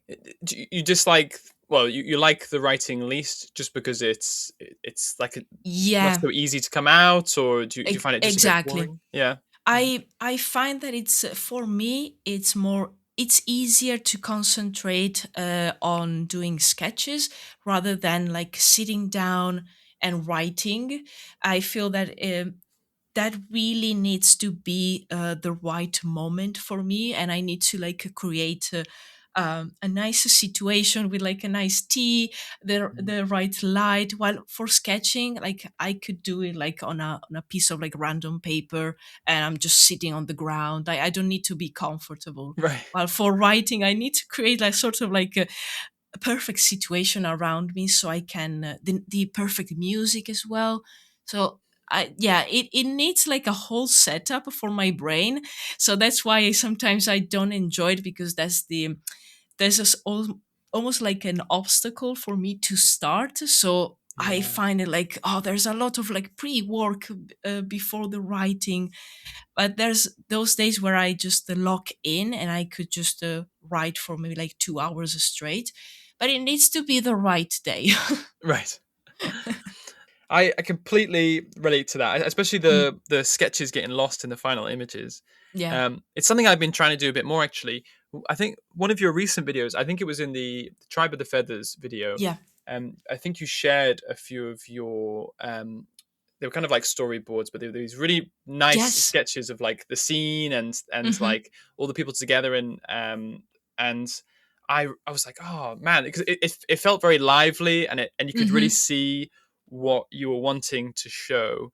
You dislike, well, you like the writing least just because it's like not Yeah, so easy to come out, or do you find it just a bit exactly. boring? Yeah. I find that it's for me it's easier to concentrate on doing sketches rather than like sitting down and writing. I feel that that really needs to be the right moment for me, and I need to like create a nice situation with like a nice tea, Mm. the right light. While for sketching, like I could do it like on a piece of like random paper, and I'm just sitting on the ground. I don't need to be comfortable. Right. While for writing, I need to create like sort of like a perfect situation around me, so I can the perfect music as well. So yeah, it needs like a whole setup for my brain. So that's why sometimes I don't enjoy it, because there's this almost like an obstacle for me to start. So I Yeah. find it like, oh, there's a lot of like pre-work before the writing. But there's those days where I just lock in and I could just write for maybe like 2 hours straight. But it needs to be the right day. Right. I completely relate to that, especially Mm, the sketches getting lost in the final images. yeah, It's something I've been trying to do a bit more actually. I think one of your recent videos, I think it was in the Tribe of the Feathers video. yeah, I think you shared a few of your they were kind of like storyboards, but they were these really nice yes. sketches of like the scene and Hmm. like all the people together and I was like, oh man, because it felt very lively and you could really Hmm. see what you were wanting to show.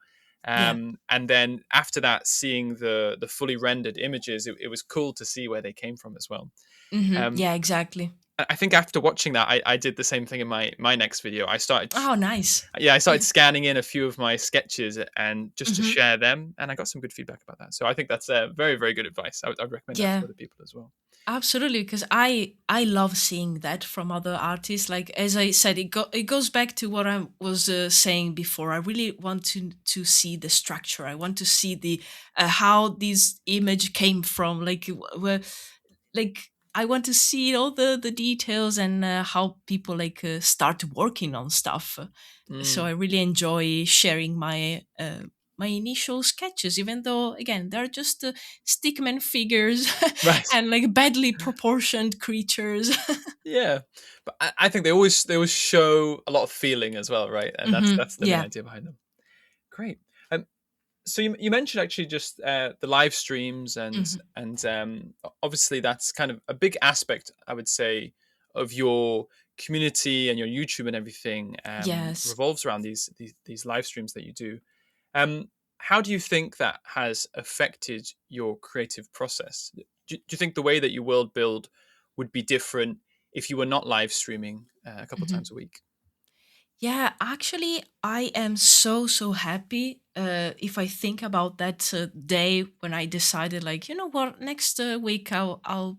Yeah. And then after that, seeing the fully rendered images, it was cool to see where they came from as well. Hmm. Um, Yeah, exactly. I think after watching that, I did the same thing in my next video. Oh, nice. I started scanning in a few of my sketches and just to Hmm. share them, and I got some good feedback about that. So I think that's very very good advice. I'd recommend that to Yeah. other people as well. Absolutely, because I love seeing that from other artists. Like as I said, it goes back to what I was saying before. I really want to see the structure. I want to see the how this image came from. Like where, like I want to see all the details and how people like start working on stuff. So Mm, I really enjoy sharing my initial sketches, even though again they're just stickman figures right. and like badly proportioned creatures. Yeah, but I think they always show a lot of feeling as well, right? And that's the main Yeah. idea behind them. Great. So you mentioned actually just the live streams Hmm. and obviously that's kind of a big aspect I would say of your community and your YouTube and everything Yes. revolves around these live streams that you do. Um, how do you think that has affected your creative process? Do you think the way that you world build would be different if you were not live streaming a couple Hmm. times a week? Yeah, actually, I am so happy if I think about that day when I decided, like, you know what, next week I'll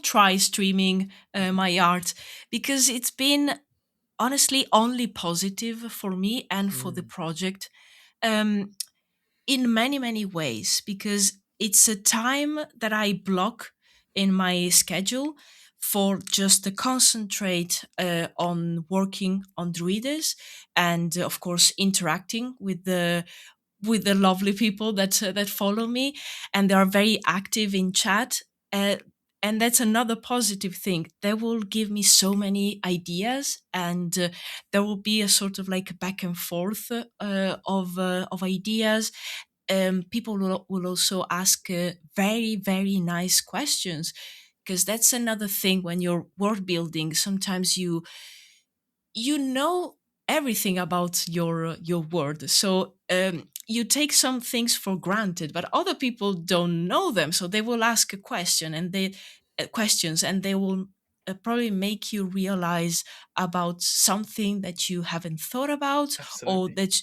try streaming Mhm. my art, because it's been honestly only positive for me and for the Mm, project. Um, in many ways, because it's a time that I block in my schedule for just to concentrate on working on Druides, and of course interacting with the lovely people that follow me, and they are very active in chat. Uh, and that's another positive thing. They will give me so many ideas, and there will be a sort of like back and forth of ideas. People will also ask very nice questions, because that's another thing when you're world building. Sometimes you know everything about your world, so you take some things for granted, but other people don't know them, so they will ask a question, and they questions, and they will probably make you realize about something that you haven't thought about, or absolutely. that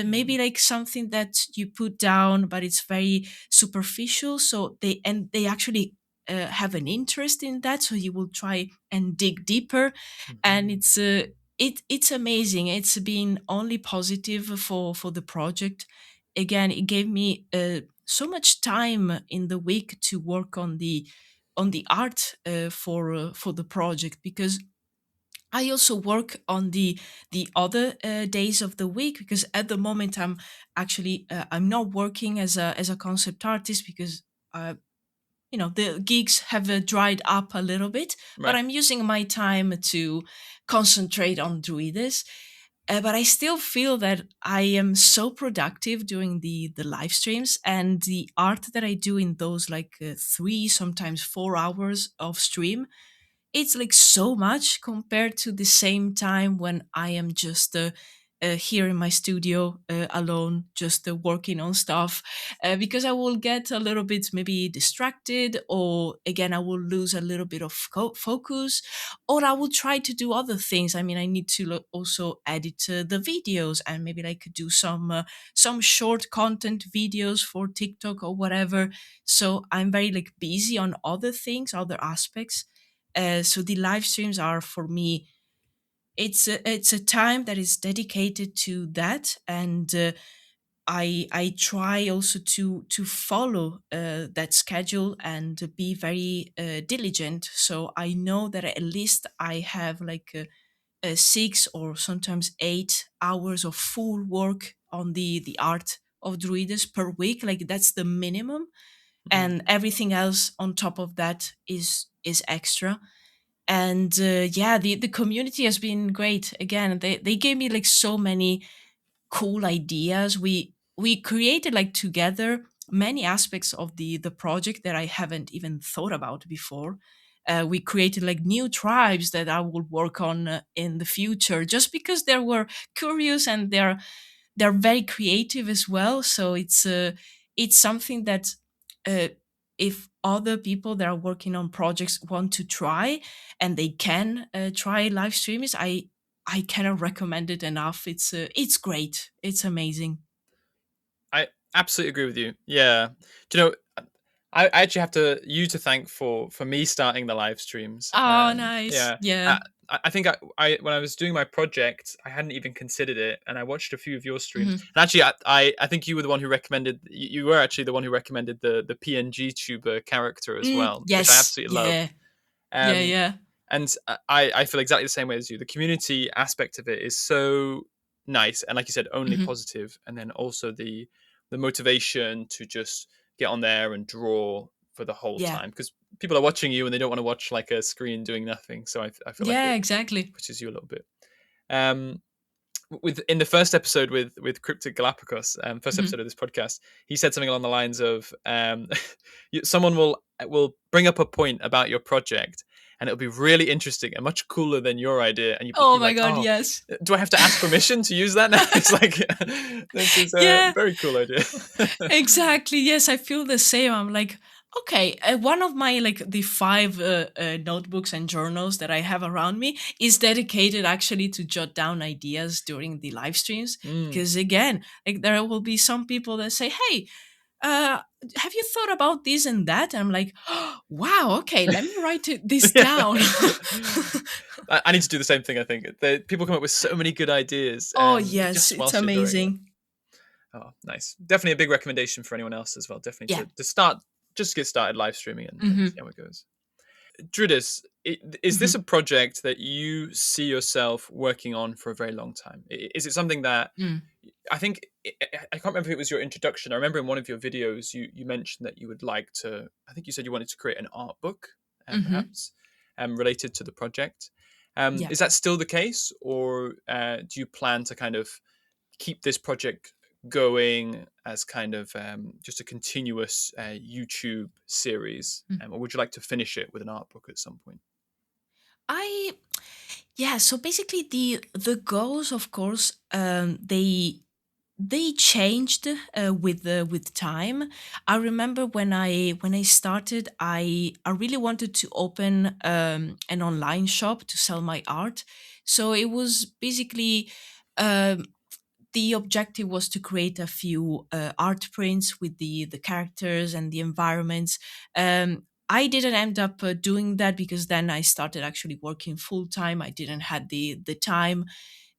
Mm, maybe like something that you put down but it's very superficial, so they actually have an interest in that, so you will try and dig deeper. And mhm. it's amazing. It's been only positive for the project. Again, it gave me so much time in the week to work on the art for the project, because I also work on the other days of the week, because at the moment I'm not working as a concept artist, because uh, the gigs have dried up a little bit, but Right. I'm using my time to concentrate on Druidus. But I still feel that I am so productive during the live streams, and the art that I do in those, like 3, sometimes 4 hours of stream, it's like so much compared to the same time when I am just here in my studio alone, just working on stuff, because I will get a little bit maybe distracted, or again, I will lose a little bit of focus, or I will try to do other things. I mean, I need to also edit the videos, and maybe like do some short content videos for TikTok or whatever. So I'm very like busy on other things, other aspects. So the live streams are for me. It's a time that is dedicated to that, and I try also to follow that schedule and be very diligent. So I know that at least I have like 6 or sometimes 8 hours of full work on the art of Druides per week. Like that's the minimum, Mm. and everything else on top of that is extra. And yeah, the community has been great. Again, they gave me like so many cool ideas. We created like together many aspects of the project that I haven't even thought about before. We created like new tribes that I will work on in the future, just because they were curious, and they're very creative as well. So it's something that uh, if other people that are working on projects want to try, and they can try live streams, I cannot recommend it enough. It's great. It's amazing. I absolutely agree with you. Yeah. Do you know, I actually have to thank for me starting the live streams. Oh, nice. Yeah. Yeah. I think I when I was doing my project, I hadn't even considered it, and I watched a few of your streams. Hmm. And actually, I think you were the one who recommended. You were actually the one who recommended the PNG tuber character as well, which I Yes. absolutely love. Yeah. Yeah. Um, Yeah. and I feel exactly the same way as you. The community aspect of it is so nice, and like you said, only Hmm. positive. And then also the motivation to just get on there and draw for the whole Yeah. time, because people are watching you and they don't want to watch like a screen doing nothing. So I feel like Yeah. it Exactly. pushes you a little bit. Um, with in the first episode with Cryptic Galapagos, first Hmm. episode of this podcast, he said something along the lines of, someone will bring up a point about your project, and it'll be really interesting and much cooler than your idea, and Oh you're my like, God. oh, Yes. do I have to ask permission to use that now? It's like this is a Yeah. very cool idea. Exactly. Yes, I feel the same. I'm like, okay, one of my like the 5 notebooks and journals that I have around me is dedicated actually to jot down ideas during the live streams. Mm. Because again, like there will be some people that say, "Hey, uh, have you thought about this and that?" And I'm like, oh, "Wow, okay, let me write this Yeah. down." I need to do the same thing. I think people come up with so many good ideas, Oh yes, just it's whilst you're doing it. amazing. Oh, nice. Definitely a big recommendation for anyone else as well. Definitely Yeah. to start, just get started live streaming and see Hmm. how it goes. Druidus, is this a Hmm. project that you see yourself working on for a very long time? Is it something that I think I can't remember if it was your introduction. I remember in one of your videos you mentioned that you would like to. I think you said you wanted to create an art book, Hmm. perhaps, related to the project. Yeah. Is that still the case, or do you plan to kind of keep this project going as kind of just a continuous YouTube series, or would you like to finish it with an art book at some point? I Yeah, so basically the goals, of course, they changed with time. I remember when I started, I really wanted to open an online shop to sell my art. So it was basically um, the objective was to create a few art prints with the characters and the environments. I didn't end up doing that, because then I started actually working full time. I didn't had the time.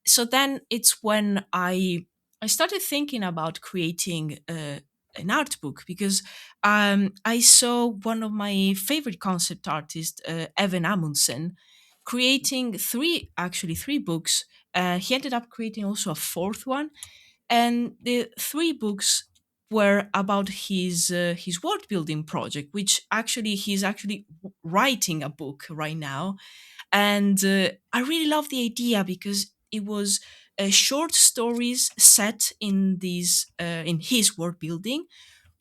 So then it's when I started thinking about creating an art book, because I saw one of my favorite concept artists, Evan Amundsen. creating three books. He ended up creating also a fourth one, and the three books were about his world building project, which actually he's actually writing a book right now. And I really love the idea because it was short stories set in these in his world building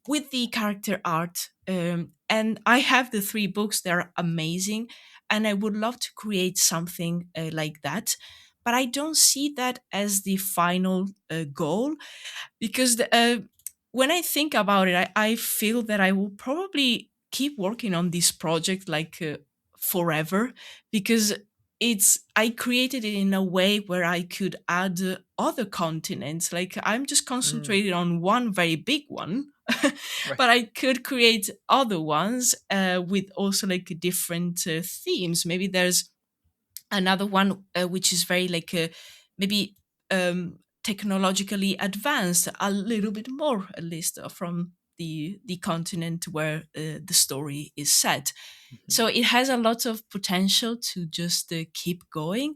with the character art. And I have the three books; they're amazing, and I would love to create something like that. But I don't see that as the final goal, because when I think about it, I feel that I will probably keep working on this project like forever, because I created it in a way where I could add other continents. Like I'm just Mm, concentrated on one very big one, right. but I could create other ones with also like different themes. Maybe there's another one which is very like maybe technologically advanced a little bit more, at least from the continent where the story is set. Mhm. So it has a lot of potential to just keep going.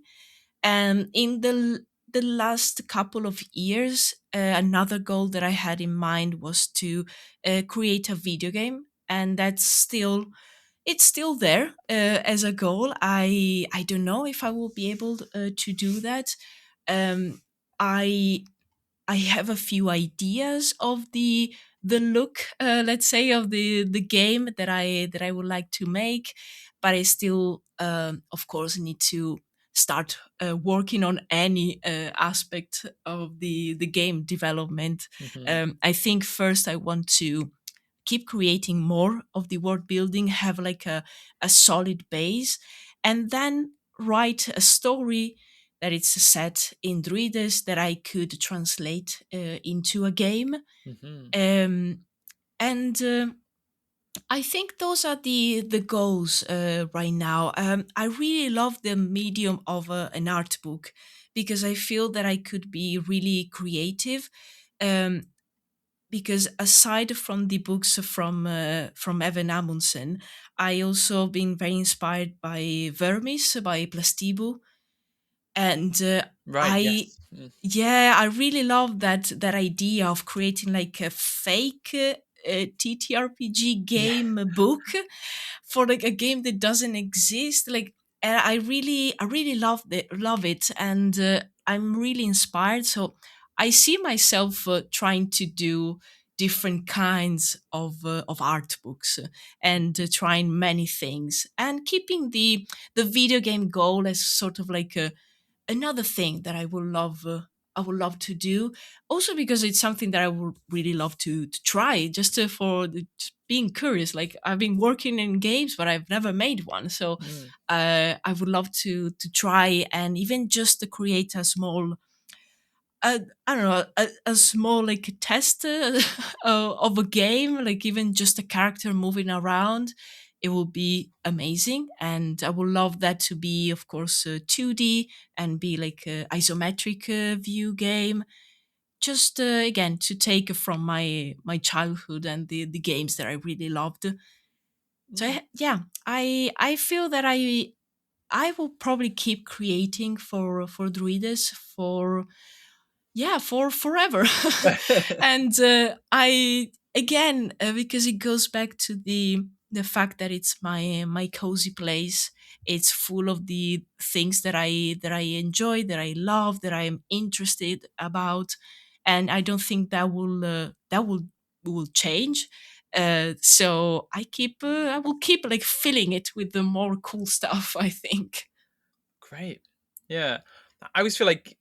And in the last couple of years, another goal that I had in mind was to create a video game, and that's still it's still there as a goal. I don't know if I will be able to do that. Um, I I have a few ideas of the look, let's say, of the game that I would like to make, but I still, of course, need to start working on any aspect of the game development. Mhm. I think first I want to keep creating more of the world building, have like a solid base, and then write a story that it's set in Druidus that I could translate into a game. Mhm. Um, and I think those are the goals right now. I really love the medium of an art book because I feel that I could be really creative. Um, because aside from the books from Evan Amundsen, I also been very inspired by Vermis by Plastibu, and Right. I Yes. Mm. yeah, I really love that idea of creating like a fake TTRPG Yeah. game book for like a game that doesn't exist. Like, and I really love it, and I'm really inspired. So I see myself trying to do different kinds of art books and trying many things and keeping the video game goal as sort of like a another thing that I would love to do. Also because it's something that I would really love to try, just just being curious. Like I've been working in games, but I've never made one. So Mm. I would love to try and even just to create a small I don't know, a small like test of a game, like even just a character moving around. It will be amazing, and I would love that to be, of course, 2D and be like a isometric view game. Just again to take from my childhood and the games that I really loved. So Mm. yeah, I feel that I will probably keep creating for Druides for yeah for forever. And I again because it goes back to the fact that it's my cozy place. It's full of the things that I enjoy, that I love, that I am interested about, and I don't think that will change. So I will keep like filling it with the more cool stuff, I think. Great. Yeah. I always feel like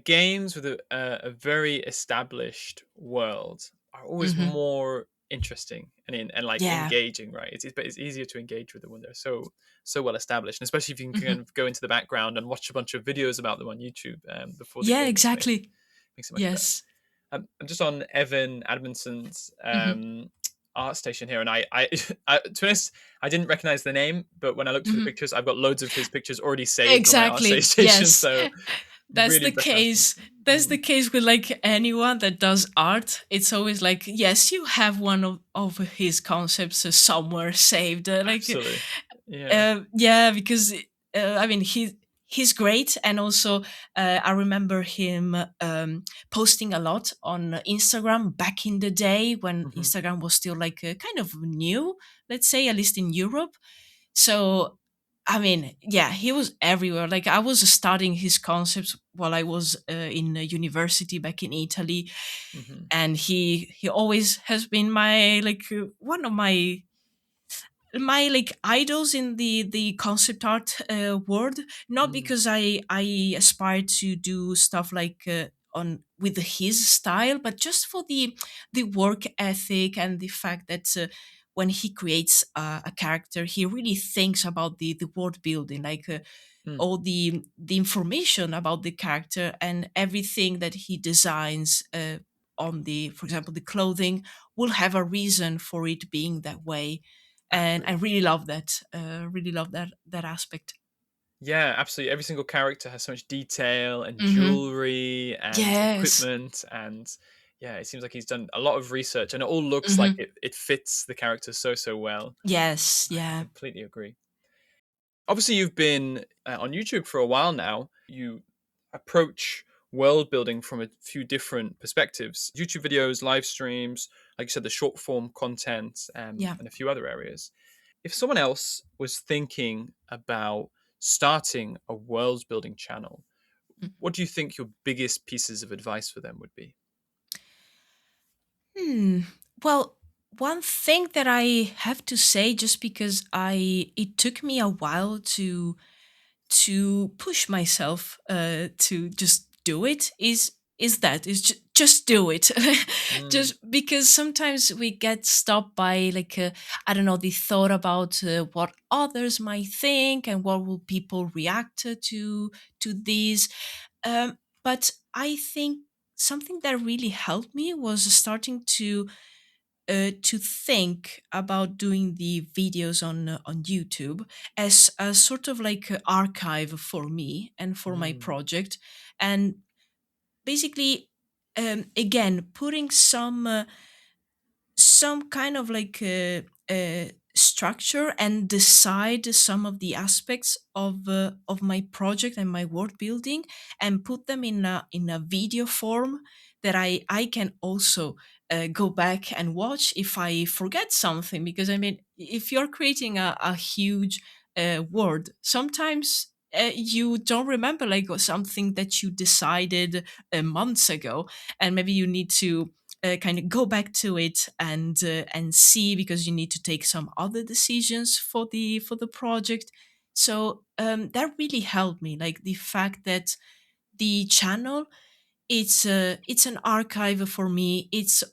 games with a very established world are always Hmm. more interesting and like Yeah. engaging, right? But it's easier to engage with them when they're so well established, and especially if you can kind Hmm. of go into the background and watch a bunch of videos about them on YouTube before the Yeah, game is made. exactly. Makes it much better. Yes. I'm just on Evan Admondson's Hmm. art station here, and to be honest, I didn't recognize the name, but when I looked for the Hmm. pictures, I've got loads of his pictures already saved on my art Exactly. station, Yes. so That's really the recognizing. case. That's the Mm, case with like anyone that does art. It's always like, yes, you have one of his concepts somewhere saved. absolutely, yeah. Yeah, because I mean, he's great, and also I remember him posting a lot on Instagram back in the day when Hmm. Instagram was still like kind of new, let's say, at least in Europe. So, I mean, yeah, he was everywhere. Like I was studying his concepts while I was in university back in Italy, Hmm. and he always has been my like one of my like idols in the concept art world, not Mm. because I aspire to do stuff like on with his style, but just for the work ethic and the fact that when he creates a character, he really thinks about the world building, like Mm. all the information about the character and everything that he designs on the, for example, the clothing will have a reason for it being that way. And I Absolutely. really love that, really love that aspect. Yeah, absolutely. Every single character has so much detail and Hmm. jewelry and Yes. equipment, and yeah, it seems like he's done a lot of research, and it all looks like Hmm. it fits the character so well. Yes. I Yeah. completely agree. Obviously, you've been on YouTube for a while now. You approach world building from a few different perspectives: YouTube videos, live streams, like you said, the short form content, Yeah. and a few other areas. If someone else was thinking about starting a world building channel, what do you think your biggest pieces of advice for them would be? Hmm. Well, one thing that I have to say, just because I it took me a while to push myself to just do it, is that is just do it. Mm, Just because sometimes we get stopped by like I don't know, the thought about what others might think and what will people react to these. But I think something that really helped me was starting to think about doing the videos on YouTube as a sort of like a archive for me and for my mm, project, and basically, again, putting some kind of like structure and decide some of the aspects of my project and my world building, and put them in a video form that I can also go back and watch if I forget something. Because I mean, if you're creating a huge world, sometimes you don't remember like something that you decided months ago, and maybe you need to kind of go back to it and see, because you need to take some other decisions for the project. So that really helped me, like the fact that the channel, it's an archive for me. It's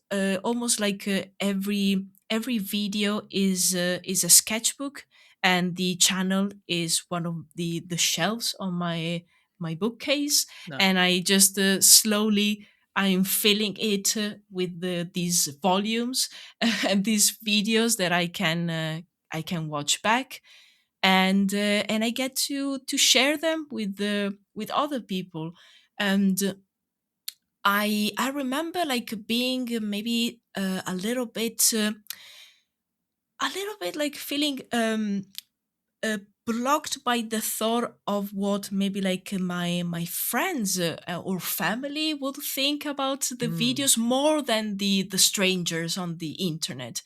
almost like every video is a sketchbook, and the channel is one of the shelves on my bookcase, and nice. I just slowly I'm filling it with these volumes and these videos that I can watch back, and I get to share them with other people. And I remember like being maybe a little bit like feeling uh, blocked by the thought of what maybe like my friends or family would think about the Mm. videos more than the strangers on the internet.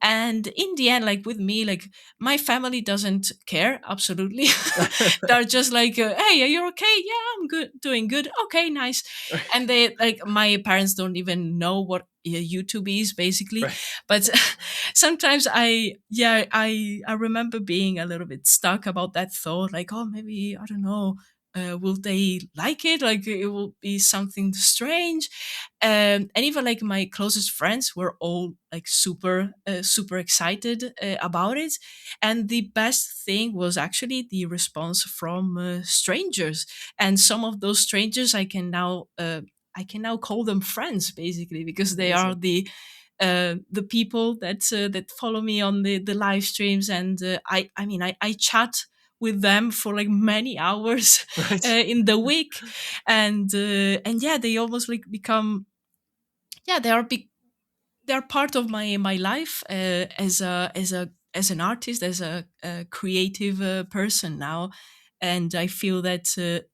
And in the end, like with me, like my family doesn't care absolutely. They're just like hey, are you okay? Yeah, I'm good, doing good. Okay, nice. And they like, my parents don't even know what YouTube is basically. Right. But sometimes I remember being a little bit stuck about that thought, like, oh, maybe I don't know, will they like it? Like it will be something strange. And even like my closest friends were all like super excited about it. And the best thing was actually the response from strangers, and some of those strangers I can now call them friends basically, because they are Amazing. the people that follow me on the live streams. And I mean, I chat with them for like many hours Right. in the week. And yeah, they almost like become, yeah, they are part of my life as an artist, as a creative person now. and I feel that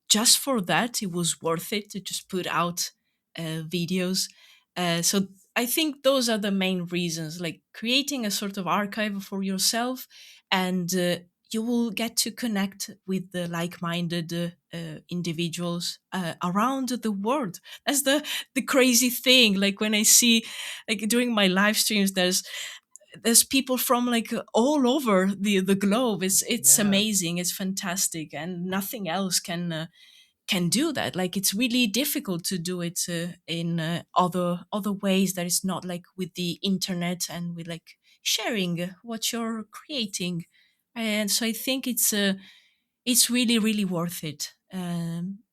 just for that it was worth it to just put out videos. So I think those are the main reasons, like creating a sort of archive for yourself, and you will get to connect with the like-minded individuals around the world. That's the crazy thing. Like when I see, like during my live streams, there's people from like all over the globe. It's Yeah. amazing. It's fantastic, and nothing else can do that. Like it's really difficult to do it in other ways that is not like with the internet and with like sharing what you're creating. And so I think it's really really worth it.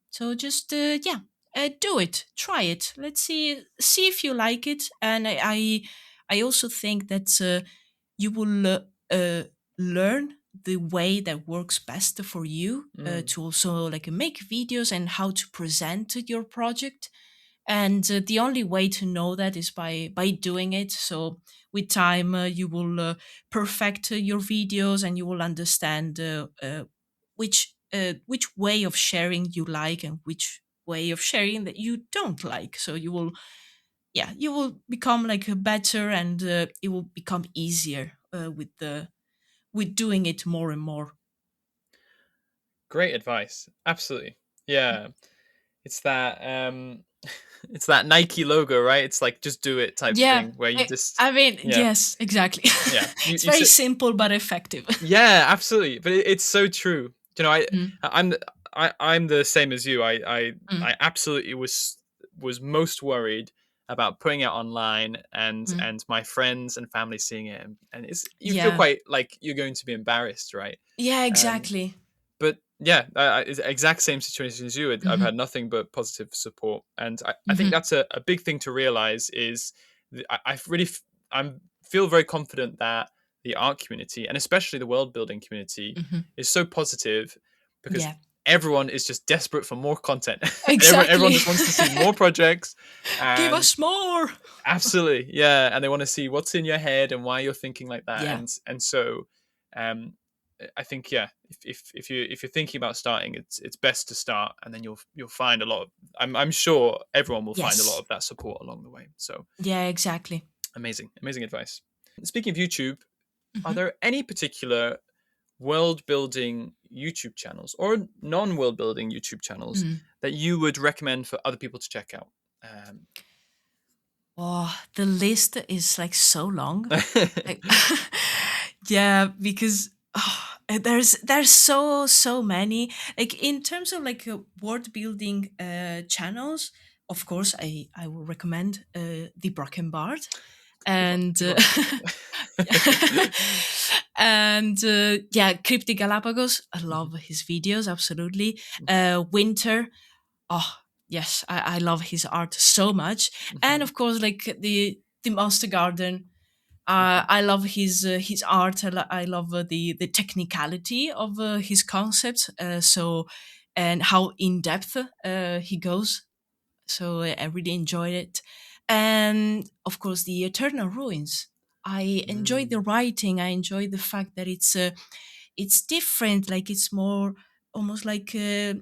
So just yeah, do it, try it, let's see if you like it. And I also think that you will learn the way that works best for you Mm. to also like make videos and how to present your project. And the only way to know that is by doing it. So with time you will perfect your videos, and you will understand which way of sharing you like and which way of sharing that you don't like. So you will, yeah, you will become like a better, and it will become easier with doing it more and more. Great advice. Absolutely. Yeah. It's that it's that Nike logo, right? It's like just do it type Yeah, thing where you I, just I mean, yeah, yes, exactly. yeah. You It's you very sit simple but effective. yeah, absolutely. But it's so true. You know, Mm, I'm the- I'm the same as you. mm, I absolutely was most worried about putting it online mm. and my friends and family seeing it, and it's you feel Yeah, quite like you're going to be embarrassed, right? yeah, Um, exactly. but yeah, it's the exact same situation as you. I've Hmm. had nothing but positive support, and I think Hmm. that's a big thing to realize. Is I really I'm feel very confident that the art community and especially the world building community Hmm. is so positive because Yeah, everyone is just desperate for more content. Everyone exactly. just wants to see more projects, Give and us more. absolutely, yeah, and they want to see what's in your head and why you're thinking like that, Yeah. and so, um, I think yeah, if you're thinking about starting, it's best to start, and then you'll find a lot of. I'm sure everyone will find a lot Yes. of that support along the way. So Yeah, exactly. amazing advice. Speaking of YouTube, are Hmm. there any particular world building YouTube channels or non world building YouTube channels Mm. that you would recommend for other people to check out? Oh, the list is like so long. Like, yeah, because there's so many. Like in terms of like word building channels, of course, I will recommend the Bracken Bard, and Good one. yeah. And yeah, Cryptic Galapagos. I Mhm, love his videos absolutely. mhm, Winter. Oh yes, I love his art so much. And mhm, of course, like the Master Garden. mhm. I love his art. I love the technicality of his concepts. So and how in depth he goes. So I really enjoyed it. And of course, the Eternal Ruins. I enjoy the Mm, writing. I enjoy the fact that it's different. Like it's more almost like a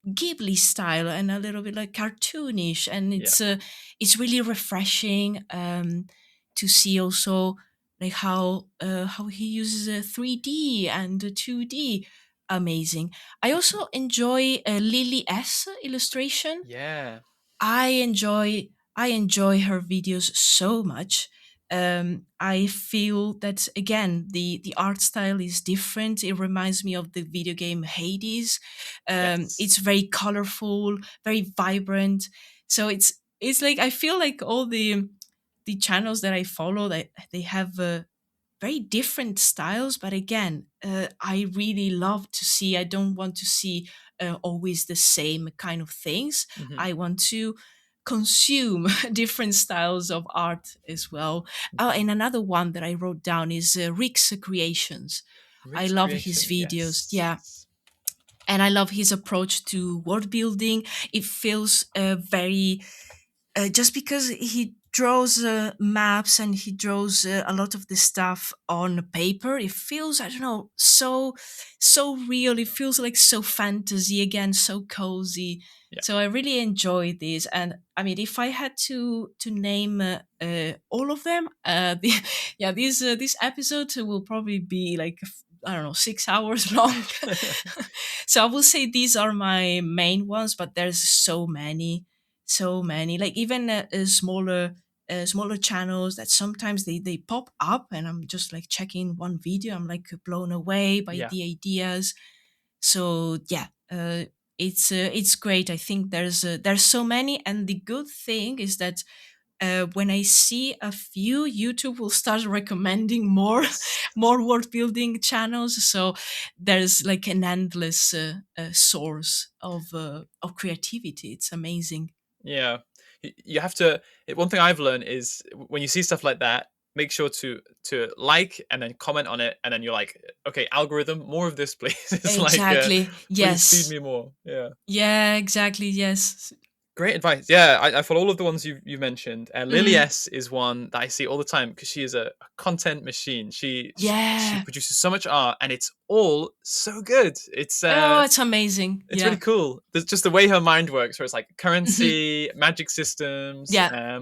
Ghibli style and a little bit like cartoonish, and yeah. it's really refreshing to see also like how he uses 3D and 2D. Amazing. I also enjoy Lily S illustration. Yeah. I enjoy her videos so much. I feel that again the art style is different. It reminds me of the video game Hades. Yes. It's very colorful, very vibrant. So it's like I feel like all the channels that I follow, they have very different styles, but again I really love to see. I don't want to see always the same kind of things. Mhm, I want to consume different styles of art as well. Oh, mhm. and another one that I wrote down is Rick's Creations. I Rick's love his creation. videos. Yeah, Yes. and I love his approach to world building. It feels very just because draws maps, and he draws a lot of the stuff on paper. It feels, I don't know, so real. It feels like so fantasy again, so cozy. Yeah. So I really enjoy this. And I mean, if I had to name all of them, yeah, this episode will probably be like, I don't know, 6 hours long. So I will say these are my main ones, but there's so many. Like even smaller channels that sometimes they pop up, and I'm just like checking one video. I'm like blown away by Yeah. the ideas. So yeah, it's great. I think there's so many, and the good thing is that when I see a few, YouTube will start recommending more Yes. more world building channels. So there's like an endless source of creativity. It's amazing. Yeah, you have to. One thing I've learned is when you see stuff like that, make sure to like and then comment on it, and then you're like, okay, algorithm, more of this, please. It's like, Exactly. please feed Yes. me more. Yeah. Yeah. Exactly. Yes. Great advice. Yeah, I follow all of the ones you mentioned. Lily Mhm. S is one that I see all the time because she is a content machine. She Yeah. produces so much art, and it's all so good. Oh, it's amazing. It's really Yeah. cool. There's just the way her mind works, where it's like Mhm. currency, magic systems. Yeah.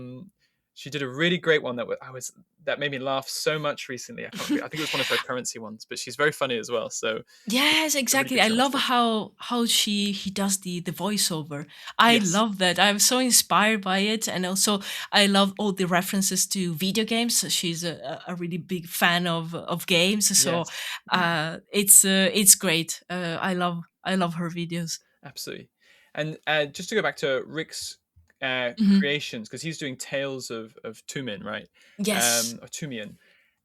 She did a really great one that made me laugh so much recently. I can't remember. I think it was one of her currency ones, but she's very funny as well. So Yes, it's a really exactly. good I channel to love watch. how she he does the voiceover. I Yes, love that. I'm so inspired by it, and also I love all the references to video games. So she's a really big fan of games, so yes, mm, it's great. I love her videos. absolutely. And just to go back to Rick's Mhm. creations, because he's doing Tales of Tumin, right? Yes. Or Tumian.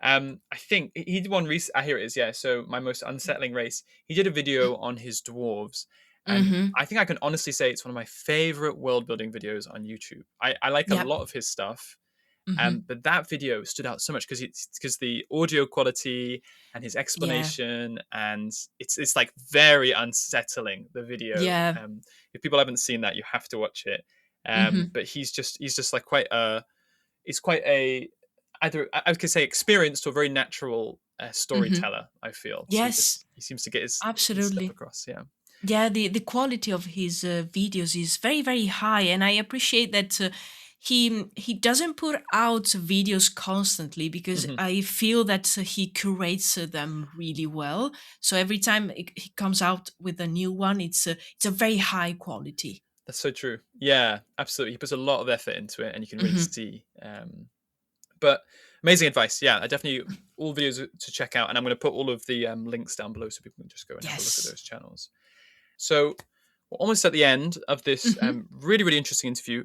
I think he did one recent. Here it is. Yeah. So my most unsettling race. He did a video on his dwarves, and Mm-hmm. I think I can honestly say it's one of my favorite world building videos on YouTube. I like a Yep. lot of his stuff, Mm-hmm. but that video stood out so much because the audio quality and his Yeah. explanation, and it's like very unsettling, the video. Yeah. If people haven't seen that, you have to watch it. Mm-hmm. But he's just like quite a he's quite a either I could say experienced or very natural Mm-hmm. storyteller. I feel so. Yes. He seems to get his stuff Absolutely. across. Yeah. Yeah, the quality of his videos is very very high, and I appreciate that he doesn't put out videos constantly, because Hmm. I feel that he curates them really well. So every time he comes out with a new one, it's a very high quality. That's so true. Yeah, absolutely. He puts a lot of effort into it, and you can really Hmm. see. But amazing advice. Yeah, I definitely all videos to check out, and I'm going to put all of the links down below so people can just go and have a look at Yes. those channels. So we're almost at the end of this Hmm. really really interesting interview.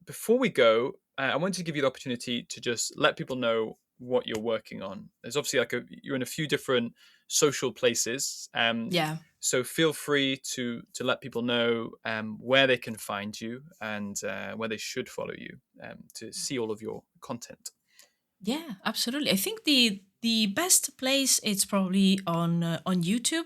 Before we go, I wanted to give you the opportunity to just let people know what you're working on. There's obviously you're in a few different social places. Yeah. So feel free to let people know where they can find you and where they should follow you to see all of your content. Yeah, absolutely. I think the best place it's probably on YouTube,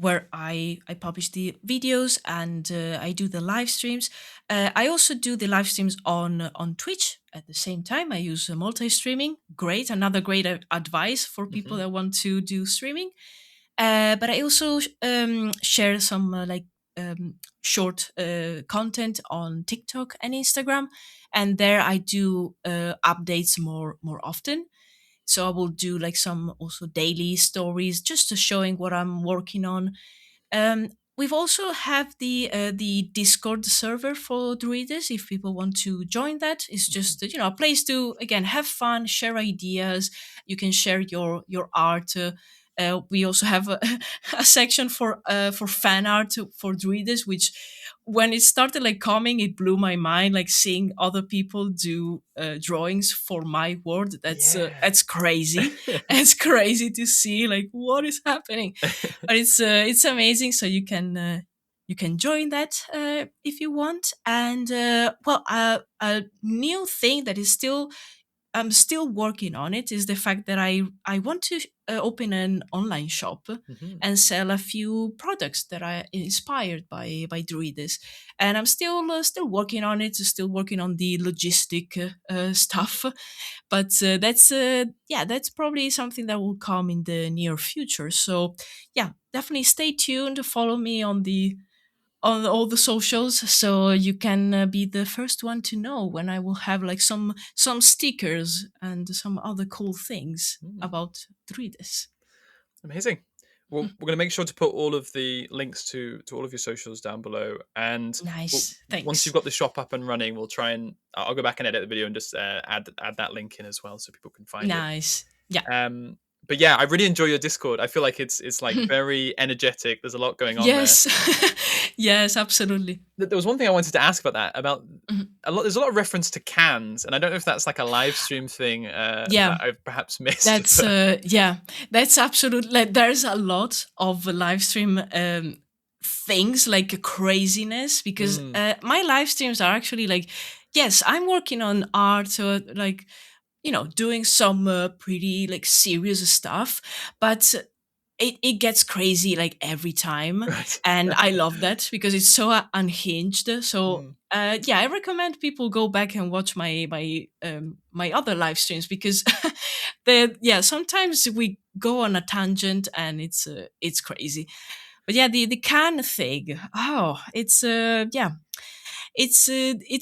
where I publish the videos, and I do the live streams. I also do the live streams on Twitch at the same time. I use multi streaming. Great, another great advice for people Hmm. that want to do streaming. But I also share some short content on TikTok and Instagram, and there I do updates more often. So I will do like some also daily stories, just to showing what I'm working on. We've also have the Discord server for Druidus. If people want to join that, it's just a place to again have fun, share ideas. You can share your art. We also have a section for fan art for Druidus, which when it started like coming, it blew my mind. Like seeing other people do drawings for my world. Yeah. That's crazy. It's crazy to see like what is happening, but it's amazing. So you can join that if you want. And a new thing that is still I'm still working on it is the fact that I want to open an online shop Mhm. and sell a few products that are inspired by Druidus. And I'm still working on it, still working on the logistic stuff. But that's probably something that will come in the near future. So yeah, definitely stay tuned. Follow me on all the socials so you can be the first one to know when I will have like some stickers and some other cool things Mm. about Druidus. Amazing. Well, we're going to make sure to put all of the links to all of your socials down below, and Nice, once you've thanks. got the shop up and running, we'll try and I'll go back and edit the video and just add that link in as well so people can find it. Nice, yeah. Um, but yeah, I really enjoy your Discord. I feel like it's like very energetic. There's a lot going on there. Yes, yes, absolutely. There was one thing I wanted to ask about that about Mhm. there's a lot of reference to cans, and I don't know if that's like a live stream thing Yeah, that I've perhaps missed. that's But yeah, that's absolutely. Like, there's a lot of live stream things like craziness because mm, my live streams are actually like, yes, I'm working on art, so like doing some pretty like serious stuff, but it gets crazy like every time, right. and I love that because it's so unhinged. So Mm, yeah, I recommend people go back and watch my other live streams because sometimes we go on a tangent and it's crazy. But yeah, the can thing, oh, it's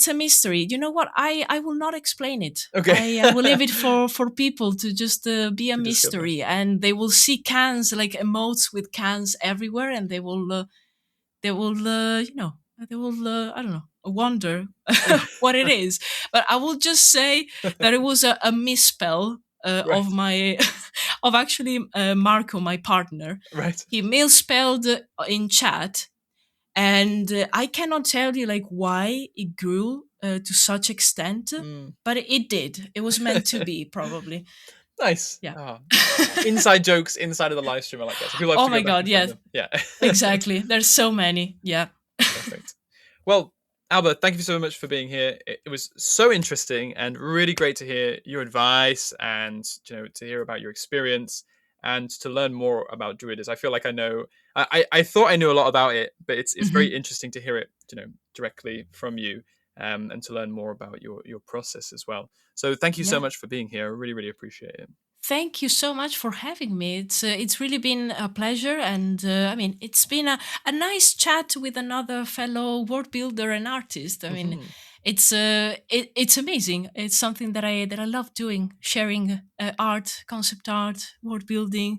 a mystery. You know what? I will not explain it. okay. I will leave it for people to just be a To discover. mystery, and they will see cans like emotes with cans everywhere, and they will they will I don't know, wonder what it is. But I will just say that it was a misspell of Right. my of actually Marco, my partner. Right. He misspelled in chat, and I cannot tell you like why it grew to such extent, Mm. but it did. It was meant to be, probably. Nice. Yeah. Ah, inside jokes inside of the live stream. I like that. So people have Oh to go my back god, and find yeah, them. Yeah. exactly. There's so many. Yeah. Perfect. Well, Alba, thank you so much for being here. It was so interesting and really great to hear your advice and to hear about your experience and to learn more about Druidus. I feel like I know. I thought I knew a lot about it, but it's very Mhm. interesting to hear it directly from you and to learn more about your process as well. So thank you so Yeah. much for being here. I really really appreciate it. Thank you so much for having me. It's really been a pleasure, and I mean, it's been a nice chat with another fellow word builder and artist. I mean, Mhm. it's amazing. It's something that I love doing, sharing art, concept art, word building.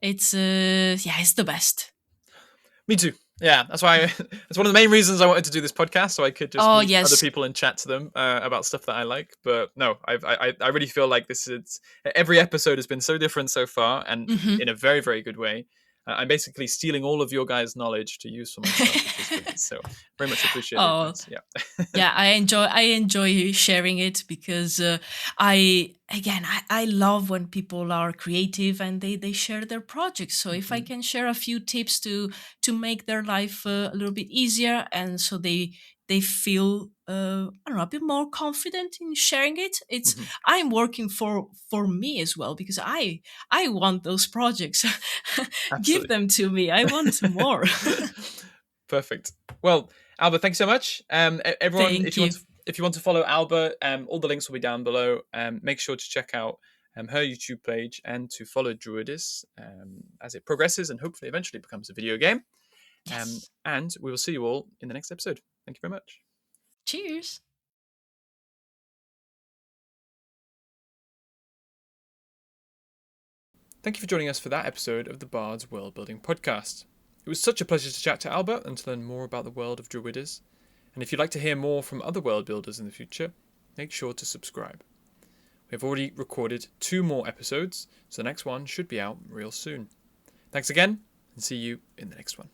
It's the best. Me too. Yeah, that's why. That's one of the main reasons I wanted to do this podcast, so I could just Oh meet other yes. people and chat to them about stuff that I like. But no, I really feel like this is every episode has been so different so far, and Hmm. in a very very good way. I'm basically stealing all of your guys' knowledge to use for myself, which is good. So very much appreciate the Oh, advice. Yeah. yeah, I enjoy sharing it because I love when people are creative and they share their projects. So if I Mhm. can share a few tips to make their life a little bit easier, and so they feel I don't know, a bit more confident in sharing it, it's Mhm. I'm working for me as well because I want those projects. Give Absolutely. them to me, I want more. Perfect. Well, Alba, thanks so much. Everyone, Thank you. if you want to follow Alba, all the links will be down below. Make sure to check out her YouTube page and to follow Druidus as it progresses and hopefully eventually becomes a video game. Yes. And we will see you all in the next episode. Thank you very much. Cheers. Thank you for joining us for that episode of the Bards World Building Podcast. It was such a pleasure to chat to Alba and to learn more about the world of Druidus. And if you'd like to hear more from other world builders in the future, make sure to subscribe. We have already recorded 2 more episodes, so the next one should be out real soon. Thanks again, and see you in the next one.